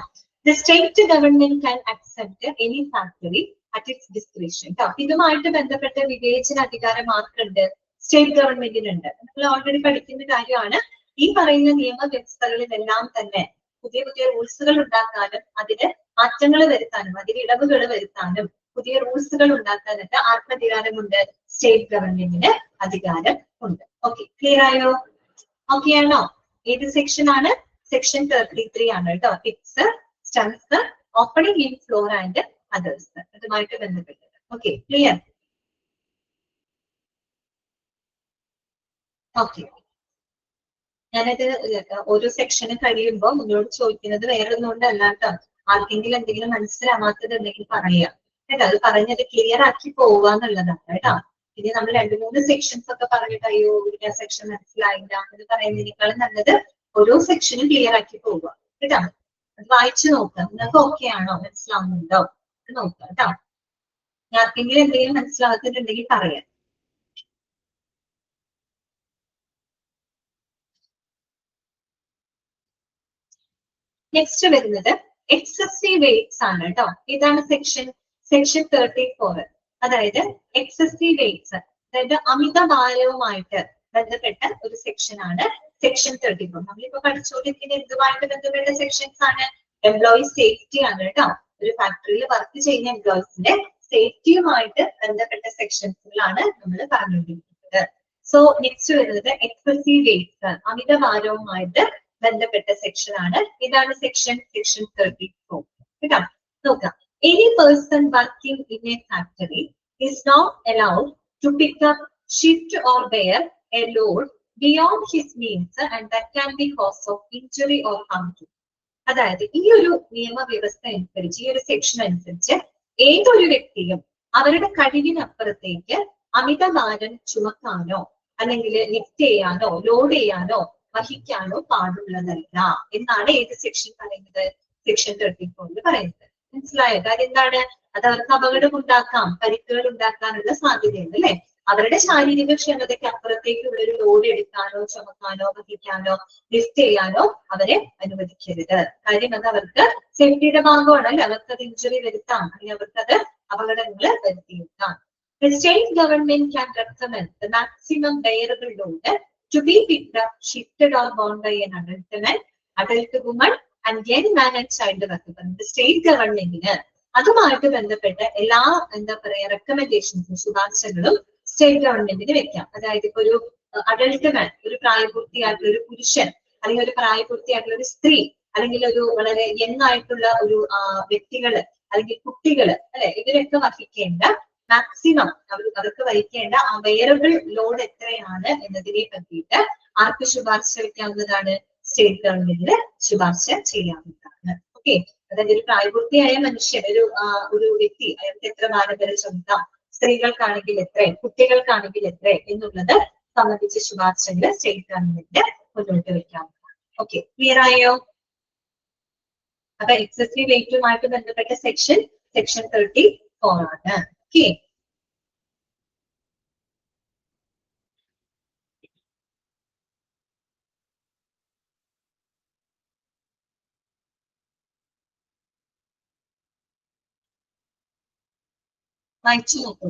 The state government can accept any factory at its description. കേട്ടോ, ഇതുമായിട്ട് ബന്ധപ്പെട്ട വിവേചന അധികാരം ആർക്കുണ്ട്? സ്റ്റേറ്റ് ഗവൺമെന്റിനുണ്ട്. നമ്മൾ ഓൾറെഡി പഠിക്കുന്ന കാര്യമാണ്. ഈ പറയുന്ന നിയമവ്യവസ്ഥകളിലെല്ലാം തന്നെ പുതിയ പുതിയ റൂൾസുകൾ ഉണ്ടാക്കാനും അതിന് മാറ്റങ്ങൾ വരുത്താനും അതിന് ഇളവുകൾ വരുത്താനും പുതിയ റൂൾസുകൾ ഉണ്ടാക്കാനൊക്കെ ആർക്ക് അധികാരമുണ്ട്? സ്റ്റേറ്റ് ഗവൺമെന്റിന് അധികാരം ഉണ്ട്. ഓക്കെ, ക്ലിയർ ആയോ? ഓക്കെ ആണോ? ഏത് സെക്ഷൻ ആണ്? സെക്ഷൻ 33 ആണ് കേട്ടോ. Pits, sumps, opening in floor and others, അതുമായിട്ട് ബന്ധപ്പെട്ടത്. Okay, clear? ഓക്കെ, ഞാനത് ഓരോ സെക്ഷന് കഴിയുമ്പോൾ മുന്നോട്ട് ചോദിക്കുന്നത് വേറെ ഒന്നുകൊണ്ടല്ല കേട്ടോ. ആർക്കെങ്കിലും എന്തെങ്കിലും മനസ്സിലാവാത്തത് ഉണ്ടെങ്കിൽ പറയാം കേട്ടോ. അത് പറഞ്ഞത് ക്ലിയർ ആക്കി പോവുക എന്നുള്ളതാണ് കേട്ടോ. ഇനി നമ്മൾ 2-3 സെക്ഷൻസ് ഒക്കെ പറഞ്ഞിട്ട് അയ്യോ ഒരു സെക്ഷൻ മനസ്സിലായില്ല എന്ന് പറയുന്നതിനേക്കാളും നല്ലത് ഓരോ സെക്ഷനും ക്ലിയർ ആക്കി പോവുക കേട്ടോ. അത് വായിച്ചു നോക്കുക, നിങ്ങൾക്ക് ഓക്കെ ആണോ, മനസ്സിലാവുന്നുണ്ടോ നോക്കുക കേട്ടോ. ആർക്കെങ്കിലും എന്തെങ്കിലും മനസ്സിലാവാത്തിട്ടുണ്ടെങ്കിൽ പറയാം. നെക്സ്റ്റ് വരുന്നത് എക്സസീവ് വെയ്റ്റ്സ് ആണ് കേട്ടോ. ഇതാണ് സെക്ഷൻ 34. അതായത് എക്സസീവ് വെയ്റ്റ്സ്, അതായത് അമിതഭാരവുമായിട്ട് ബന്ധപ്പെട്ട ഒരു സെക്ഷൻ ആണ് സെക്ഷൻ 34. നമ്മളിപ്പോ പഠിച്ചുകൊണ്ടിരിക്കുന്ന എന്തുമായിട്ട് ബന്ധപ്പെട്ട സെക്ഷൻസ് ആണ്? എംപ്ലോയി സേഫ്റ്റി ആണ് കേട്ടോ. ഒരു ഫാക്ടറിയിൽ വർക്ക് ചെയ്യുന്ന എംപ്ലോയീസിന്റെ സേഫ്റ്റിയുമായിട്ട് ബന്ധപ്പെട്ട സെക്ഷൻസുകളാണ് നമ്മൾ പറഞ്ഞുകൊണ്ടിരിക്കുന്നത്. സോ നെക്സ്റ്റ് വരുന്നത് എക്സസീവ് വെയ്റ്റ്സ്, അമിതഭാരവുമായിട്ട് ബന്ധപ്പെട്ട സെക്ഷൻ ആണ്. ഇതാണ് സെക്ഷൻ 34 കേട്ടോ. നോക്കാം. Any person working in a factory is not allowed to pick up, shift or bear a load beyond his means and that can be cause of injury or harm to. അതായത് ഈ ഒരു നിയമവ്യവസ്ഥ അനുസരിച്ച്, ഈ ഒരു section അനുസരിച്ച് ഏതൊരു വ്യക്തിയും അവരുടെ കഴിവിനപ്പുറത്തേക്ക് അമിതഭാരം ചുമക്കാനോ അല്ലെങ്കിൽ ലിഫ്റ്റ് ചെയ്യാനോ ലോഡ് ചെയ്യാനോ വഹിക്കാനോ പാടുള്ളതല്ല എന്നാണ് ഏത് സെക്ഷൻ പറയുന്നത്? സെക്ഷൻ 34 പറയുന്നത്. മനസ്സിലായോ? കാര്യം എന്താണ്? അത് അവർക്ക് അപകടം ഉണ്ടാക്കാം, പരിക്കുകൾ ഉണ്ടാക്കാനുള്ള സാധ്യതയുണ്ട് അല്ലെ? അവരുടെ ശാരീരിക ക്ഷമതയ്ക്ക് അപ്പുറത്തേക്ക് ഇവിടെ ഒരു ലോഡ് എടുക്കാനോ ചുമക്കാനോ വഹിക്കാനോ ലിഫ്റ്റ് ചെയ്യാനോ അവരെ അനുവദിക്കരുത്. കാര്യം അത് അവർക്ക് സേഫ്റ്റിയുടെ ഭാഗമാണ് അല്ലെ? അവർക്ക് അത് ഇഞ്ചുറി വരുത്താം അല്ലെങ്കിൽ അവർക്ക് അത് അപകടങ്ങൾ വരുത്തിയേക്കാം. The state government can recommend the maximum bearable load to be picked up, shifted or borne by an adult man, adult woman and young man and child worker. State ഗവൺമെന്റിന് അതുമായിട്ട് ബന്ധപ്പെട്ട എല്ലാ എന്താ പറയാ റെക്കമെൻഡേഷൻസും ശുപാർശകളും സ്റ്റേറ്റ് ഗവൺമെന്റിന് വെക്കാം. അതായത് ഇപ്പൊ ഒരു അഡൾട്ട് മാൻ, ഒരു പ്രായപൂർത്തിയായിട്ടുള്ള ഒരു പുരുഷൻ അല്ലെങ്കിൽ ഒരു പ്രായപൂർത്തിയായിട്ടുള്ള ഒരു സ്ത്രീ അല്ലെങ്കിൽ ഒരു വളരെ യങ് ആയിട്ടുള്ള ഒരു വ്യക്തികള് അല്ലെങ്കിൽ കുട്ടികള് അല്ലെ, ഇവരൊക്കെ വഹിക്കേണ്ട മാക്സിമം അവർക്ക് വഹിക്കേണ്ട ആ വെയറബിൾ ലോഡ് എത്രയാണ് എന്നതിനെ പറ്റിയിട്ട് ആർക്ക് ശുപാർശ വയ്ക്കാവുന്നതാണ്? സ്റ്റേറ്റ് ഗവൺമെന്റിന് ശുപാർശ ചെയ്യാവുന്നതാണ്. ഓക്കെ, അതായത് ഒരു പ്രായപൂർത്തിയായ മനുഷ്യൻ, ഒരു വ്യക്തി, അയാൾക്ക് എത്ര ഭാരം വരെ ചുമത്താം, സ്ത്രീകൾക്കാണെങ്കിൽ എത്ര, കുട്ടികൾക്കാണെങ്കിൽ എത്ര എന്നുള്ളത് സംബന്ധിച്ച ശുപാർശകൾ സ്റ്റേറ്റ് ഗവൺമെന്റ് മുന്നോട്ട് വെക്കാവുന്നതാണ്. ഓക്കെ, ക്ലിയർ ആയോ? അപ്പൊ എക്സസീവ് വെയിറ്റുമായിട്ട് ബന്ധപ്പെട്ട സെക്ഷൻ 34 ആണ്. ഓക്കെ, വായിച്ചു നോക്കൂ.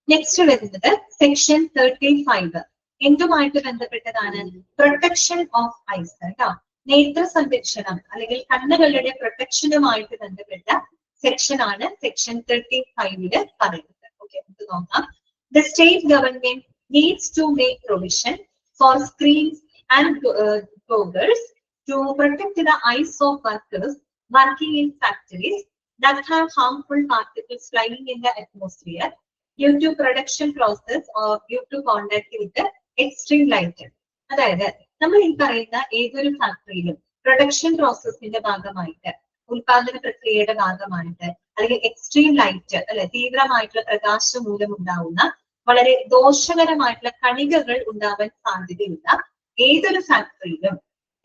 നെക്സ്റ്റ് വരുന്നത് സെക്ഷൻ 35 എന്തുമായിട്ട് ബന്ധപ്പെട്ടതാണ്? പ്രൊട്ടക്ഷൻ ഓഫ് ഐസ് കേട്ടോ. നേത്ര സംരക്ഷണം അല്ലെങ്കിൽ കണ്ണുകളുടെ പ്രൊട്ടക്ഷനുമായിട്ട് ബന്ധപ്പെട്ട സെക്ഷൻ ആണ് സെക്ഷൻ 35 പറയുന്നത്. ഓക്കെ, നമുക്ക് നോക്കാം. The state government needs to make provision for screens and goggles to protect the eyes of workers working in factories that have harmful particles flying in the atmosphere due to production process or due to contact with the extreme light. അതായത് നമ്മൾ ഈ പറയുന്ന ഏതൊരു ഫാക്ടറിയിലും production പ്രോസസ്സിന്റെ ഭാഗമായിട്ട്, ഉൽപാദന പ്രക്രിയയുടെ ഭാഗമായിട്ട്, അല്ലെങ്കിൽ എക്സ്ട്രീം ലൈറ്റ് അല്ലെ, തീവ്രമായിട്ടുള്ള പ്രകാശം മൂലം ഉണ്ടാവുന്ന വളരെ ദോഷകരമായിട്ടുള്ള കണികകൾ ഉണ്ടാവാൻ സാധ്യതയുള്ള ഏതൊരു ഫാക്ടറിയിലും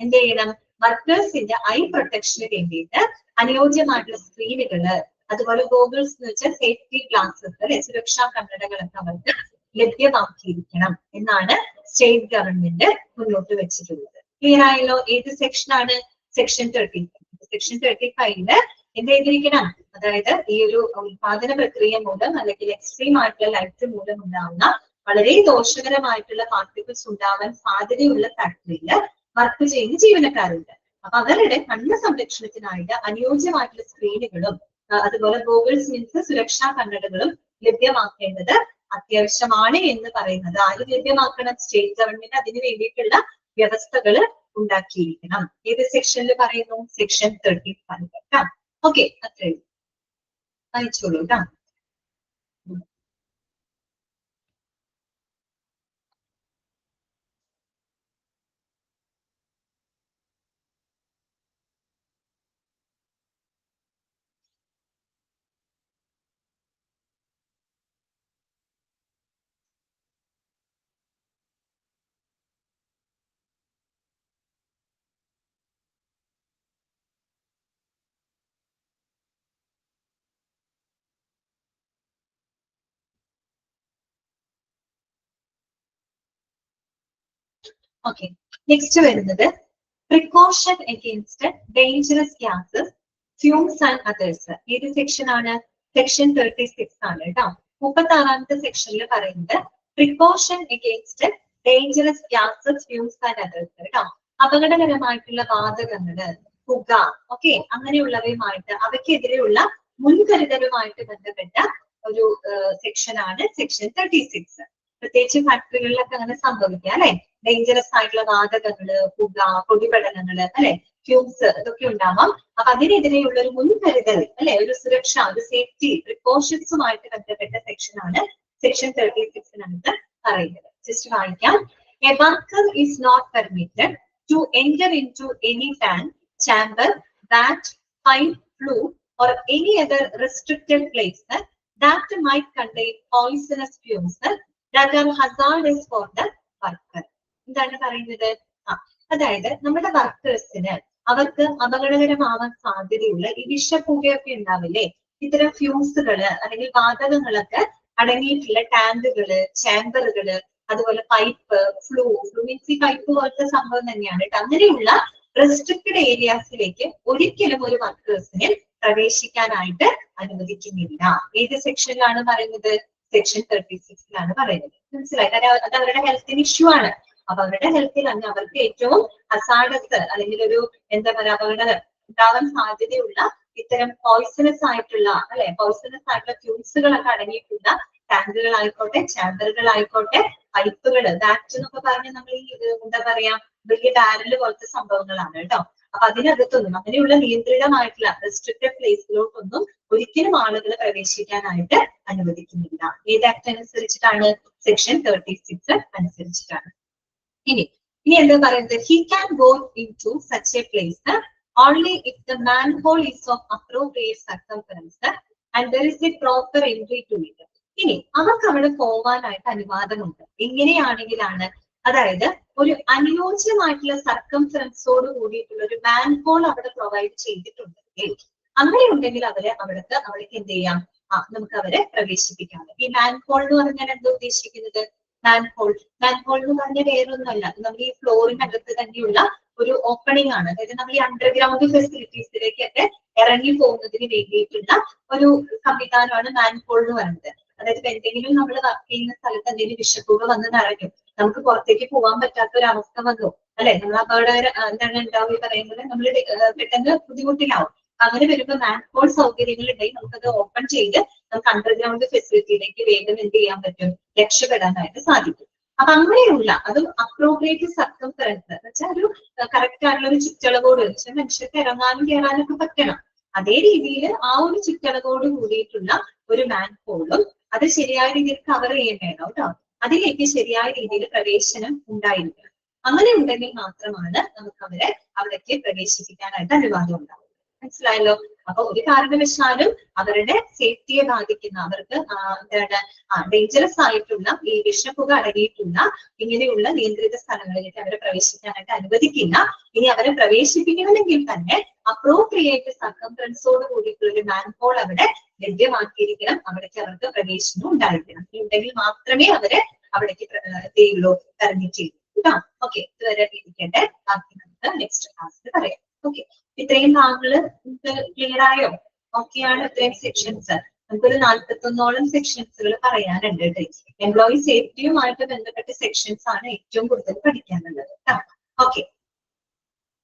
എന്ത് ചെയ്യണം? വർക്കേഴ്സിന്റെ ഐ പ്രൊട്ടക്ഷന് വേണ്ടിയിട്ട് അനുയോജ്യമായിട്ടുള്ള സ്ക്രീനുകള്, അതുപോലെ ഗോഗിൾസ് എന്ന് വെച്ചാൽ സേഫ്റ്റി ഗ്ലാസസ് അല്ലെ, സുരക്ഷാ കണ്ണടകളൊക്കെ അവർക്ക് ലഭ്യമാക്കിയിരിക്കണം എന്നാണ് സ്റ്റേറ്റ് ഗവൺമെന്റ് മുന്നോട്ട് വെച്ചിട്ടുള്ളത്. ക്ലിയർ ആയല്ലോ? ഏത് സെക്ഷനാണ്? സെക്ഷൻ 35. സെക്ഷൻ 35 എന്ത് ചെയ്തിരിക്കണം? അതായത് ഈ ഒരു ഉൽപാദന പ്രക്രിയ മൂലം അല്ലെങ്കിൽ എക്സ്ട്രീം ആയിട്ടുള്ള ലൈറ്റ് മൂലം ഉണ്ടാവുന്ന വളരെ ദോഷകരമായിട്ടുള്ള പാർട്ടിക്കിൾസ് ഉണ്ടാവാൻ സാധ്യതയുള്ള ഫാക്ടറിയിൽ വർക്ക് ചെയ്യുന്ന ജീവനക്കാരുണ്ട്. അപ്പൊ അവരുടെ കണ്ണ് സംരക്ഷണത്തിനായിട്ട് അനുയോജ്യമായിട്ടുള്ള സ്ക്രീനുകളും അതുപോലെ ഗോഗിൾസ് മീൻസ് സുരക്ഷാ കണ്ണടകളും ലഭ്യമാക്കേണ്ടത് അത്യാവശ്യമാണ് എന്ന് പറയുന്നത് ആര് ലഭ്യമാക്കണം? സ്റ്റേറ്റ് ഗവൺമെന്റ് അതിന് വേണ്ടിയിട്ടുള്ള വ്യവസ്ഥകൾ ഉണ്ടാക്കിയിരിക്കണം. ഏത് സെക്ഷനിൽ പറയുന്നു? സെക്ഷൻ 35 കേട്ടോ. ഓക്കെ, അത്രയും വായിച്ചോളൂ കേട്ടോ. ഓക്കെ, നെക്സ്റ്റ് വരുന്നത് precaution against dangerous gases, fumes and others. ഏത് സെക്ഷൻ ആണ്? സെക്ഷൻ 36 ആണ് കേട്ടോ. 36ാമത്തെ സെക്ഷനിൽ പറയുന്നത് precaution against dangerous gases, fumes and others കേട്ടോ. അപകടകരമായിട്ടുള്ള വാതകങ്ങള്, പുക, ഓക്കെ, അങ്ങനെയുള്ളവയുമായിട്ട് അവയ്ക്കെതിരെയുള്ള മുൻകരുതലുമായിട്ട് ബന്ധപ്പെട്ട ഒരു സെക്ഷൻ ആണ് സെക്ഷൻ 36. പ്രത്യേകിച്ച് ഫാക്ടറികളിലൊക്കെ അങ്ങനെ സംഭവിക്കാം അല്ലെ. ഡേഞ്ചറസ് ആയിട്ടുള്ള വാതകങ്ങള്, പുക, പൊടിപടലങ്ങള് അല്ലെ, ഫ്യൂംസ് ഇതൊക്കെ ഉണ്ടാവാം. അപ്പൊ അതിനെതിരെയുള്ള ഒരു മുൻകരുതൽ അല്ലെ, ഒരു സുരക്ഷ, ഒരു സേഫ്റ്റി പ്രിക്കോഷൻസുമായിട്ട് ബന്ധപ്പെട്ട സെക്ഷൻ ആണ് സെക്ഷൻ 36 പറയുന്നത്. ജസ്റ്റ് വായിക്കാം. A worker is not permitted to enter in to any tank, chamber, vat, pipe, flue or any other restricted place that might contain poisonous fumes that are hazardous for the worker. എന്താണ് പറയുന്നത്? അതായത് നമ്മുടെ വർക്കേഴ്സിന് അവർക്ക് അപകടകരമാവാൻ സാധ്യതയുള്ള ഈ വിഷപ്പുകയൊക്കെ ഉണ്ടാവില്ലേ, ഇത്തരം ഫ്യൂംസുകള് അല്ലെങ്കിൽ വാതകങ്ങളൊക്കെ അടങ്ങിയിട്ടുള്ള ടാങ്കുകള്, ചാമ്പറുകള്, അതുപോലെ പൈപ്പ്, ഫ്ലൂ മീൻസ് ഈ പൈപ്പ് പോലത്തെ സംഭവം തന്നെയാണ് കേട്ടോ. അങ്ങനെയുള്ള റെസ്ട്രിക്റ്റഡ് ഏരിയാസിലേക്ക് ഒരിക്കലും ഒരു വർക്കേഴ്സിന് പ്രവേശിക്കാനായിട്ട് അനുവദിക്കുന്നില്ല. ഏത് സെക്ഷനിലാണ് പറയുന്നത്? സെക്ഷൻ 36 പറയുന്നത്. മനസ്സിലായി? കാരണം അത് അവരുടെ ഹെൽത്തിന് ഇഷ്യൂ ആണ്. അപ്പൊ അവരുടെ ഹെൽത്തിൽ അങ്ങ് അവർക്ക് ഏറ്റവും ഹസാർഡസ് അല്ലെങ്കിൽ ഒരു എന്താ പറയുക അപകടം ഉണ്ടാവാൻ സാധ്യതയുള്ള ഇത്തരം പോയ്സണസ് ആയിട്ടുള്ള അല്ലെ, പോയ്സണസ് ആയിട്ടുള്ള ഫ്യൂംസുകളൊക്കെ അടങ്ങിയിട്ടുള്ള ടാങ്കുകളായിക്കോട്ടെ, ചാമ്പറുകളായിക്കോട്ടെ, പൈപ്പുകള്, ബാറ്റ് എന്നൊക്കെ പറഞ്ഞ് നമ്മൾ ഈ എന്താ പറയാ വലിയ ബാരല് പോലത്തെ സംഭവങ്ങളാണ് കേട്ടോ. അപ്പൊ അതിനകത്തൊന്നും അങ്ങനെയുള്ള നിയന്ത്രിതമായിട്ടുള്ള റെസ്ട്രിക്റ്റഡ് പ്ലേസിലോട്ടൊന്നും ഒരിക്കലും ആളുകൾ പ്രവേശിക്കാനായിട്ട് അനുവദിക്കുന്നില്ല. ഏത് ആക്ട് അനുസരിച്ചിട്ടാണ്? സെക്ഷൻ 36 അനുസരിച്ചിട്ടാണ്. ഇനി എന്താ പറയുന്നത്? He can go in to such a place only if the manhole is of appropriate circumference and there is a proper entry to it. ഇനി അവർക്ക് അവിടെ പോവാനായിട്ട് അനുവാദമുണ്ട്. എങ്ങനെയാണെങ്കിലാണ്, അതായത് ഒരു അനുയോജ്യമായിട്ടുള്ള സർക്കംഫറൻസോട് കൂടിയിട്ടുള്ള ഒരു മാൻഹോൾ അവിടെ പ്രൊവൈഡ് ചെയ്തിട്ടുണ്ടെങ്കിൽ, അങ്ങനെ ഉണ്ടെങ്കിൽ അവിടേക്ക് എന്ത് ചെയ്യാം? നമുക്ക് അവരെ പ്രവേശിപ്പിക്കാം. ഈ മാൻഹോൾ എന്ന് പറഞ്ഞാൽ എന്താ ഉദ്ദേശിക്കുന്നത്? മാൻഹോൾ എന്ന് പറഞ്ഞാൽ വേറൊന്നുമല്ല, നമ്മൾ ഈ ഫ്ലോറിനകത്ത് തന്നെയുള്ള ഒരു ഓപ്പണിംഗ് ആണ്. അതായത് നമ്മൾ ഈ അണ്ടർഗ്രൗണ്ട് ഫെസിലിറ്റീസിലേക്കൊക്കെ ഇറങ്ങി പോകുന്നതിന് വേണ്ടിയിട്ടുള്ള ഒരു സംവിധാനമാണ് മാൻഹോൾ എന്ന് പറയുന്നത്. അതായത് ഇപ്പൊ എന്തെങ്കിലും നമ്മൾ വർക്ക് ചെയ്യുന്ന സ്ഥലത്ത് എന്തെങ്കിലും വിഷപ്പുക വന്ന് നിറഞ്ഞു, നമുക്ക് പുറത്തേക്ക് പോകാൻ പറ്റാത്ത ഒരു അവസ്ഥ വന്നു അല്ലെ, നമ്മൾ അപകടകര എന്താണ് ഉണ്ടാവുക പറയുന്നത്, നമ്മൾ പെട്ടെന്ന് ബുദ്ധിമുട്ടിലാവും. അങ്ങനെ വരുമ്പോൾ മാൻഹോൾ സൗകര്യങ്ങൾ ഉണ്ടെങ്കിൽ നമുക്കത് ഓപ്പൺ ചെയ്ത് നമുക്ക് അണ്ടർഗ്രൗണ്ട് ഫെസിലിറ്റിയിലേക്ക് വേഗം എന്ത് ചെയ്യാൻ പറ്റും, രക്ഷപ്പെടാനായിട്ട് സാധിക്കും. അപ്പൊ അങ്ങനെയുള്ള അതും അപ്രോപ്രിയേറ്റ് സർക്കംഫറൻസ് എന്ന് വെച്ചാൽ ഒരു കറക്റ്റ് ആയിട്ടുള്ള ഒരു ചുറ്റളവോട് വെച്ചാൽ മനുഷ്യർക്ക് ഇറങ്ങാനും കയറാനും ഒക്കെ പറ്റണം. അതേ രീതിയിൽ ആ ഒരു ചുറ്റളവോട് കൂടിയിട്ടുള്ള ഒരു മാൻഹോളും അത് ശരിയായ രീതിയിൽ കവർ ചെയ്യേണ്ടതാണ് കേട്ടോ. അതിലേക്ക് ശരിയായ രീതിയിൽ പ്രവേശനം ഉണ്ടായിരിക്കണം. അങ്ങനെ ഉണ്ടെങ്കിൽ മാത്രമാണ് നമുക്ക് അവരെ അവിടേക്ക് പ്രവേശിപ്പിക്കാനായിട്ട് അനുവാദം ഉണ്ടാവുക. മനസ്സിലായല്ലോ? അപ്പൊ ഒരു കാരണവശാലും അവരുടെ സേഫ്റ്റിയെ ബാധിക്കുന്ന, അവർക്ക് എന്താണ് ഡേഞ്ചറസ് ആയിട്ടുള്ള ഈ വിഷപ്പുക അടങ്ങിയിട്ടുള്ള ഇങ്ങനെയുള്ള നിയന്ത്രിത സ്ഥലങ്ങളിലേക്ക് അവരെ പ്രവേശിക്കാനായിട്ട് അനുവദിക്കില്ല. ഇനി അവരെ പ്രവേശിപ്പിക്കണമെങ്കിൽ തന്നെ അപ്രോപ്രിയേറ്റ് സർക്കംഫറൻസോട് കൂടിയിട്ടുള്ള ഒരു മാൻഹോൾ അവിടെ ലഭ്യമാക്കിയിരിക്കണം. അവിടേക്ക് അവർക്ക് പ്രവേശനം ഉണ്ടായിരിക്കണം. ഉണ്ടെങ്കിൽ മാത്രമേ അവരെ അവിടേക്ക് ചെയ്യുള്ളൂ, പെർമിറ്റ് ചെയ്യൂ കേട്ടോ. ഓക്കെ, ഇതുവരെ ഇരിക്കട്ടെ. ബാക്കി നമുക്ക് നെക്സ്റ്റ് ക്ലാസ്സിൽ പറയാം. ഓക്കെ, ഇത്രയും ഭാഗങ്ങള് ക്ലിയർ ആയോ? ഓക്കെയാണ് ഇത്രയും സെക്ഷൻസ്. നമുക്കൊരു 41ഓളം സെക്ഷൻസുകൾ പറയാനുണ്ട് കേട്ടോ. എംപ്ലോയി സേഫ്റ്റിയുമായിട്ട് ബന്ധപ്പെട്ട സെക്ഷൻസ് ആണ് ഏറ്റവും കൂടുതൽ പഠിക്കാനുള്ളത് കേട്ടോ. ഓക്കെ,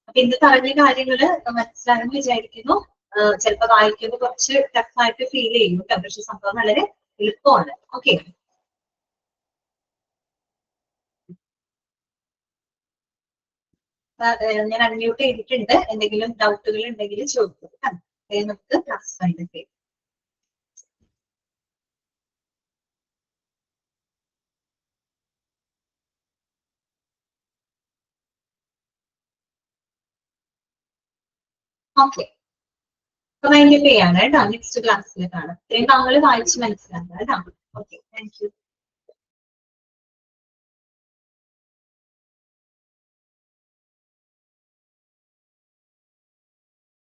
അപ്പൊ ഇന്ന് പറഞ്ഞ കാര്യങ്ങള് മനസ്സിലാണെന്ന് വിചാരിക്കുന്നു. ചിലപ്പോ വായിക്കുമ്പോൾ കുറച്ച് ടഫായിട്ട് ഫീൽ ചെയ്യും കേട്ടോ, പക്ഷെ സംഭവം വളരെ എളുപ്പമാണ്. ഓക്കെ, ഞാൻ അൺമ്യൂട്ട് ചെയ്തിട്ടുണ്ട്. എന്തെങ്കിലും ഡൗട്ടുകൾ ഉണ്ടെങ്കിൽ ചോദിക്കും. നമുക്ക് ക്ലാസ് ഫൈൻഡ് ചെയ്യാം. ഓക്കെ, അപ്പൊ വൈൻഡപ്പ് ചെയ്യാണ് കേട്ടോ. നെക്സ്റ്റ് ക്ലാസ്സിൽ കാണാം. ഇത്രയും താങ്കൾ വായിച്ച് മനസ്സിലാക്കുക കേട്ടോ. Okay, thank you.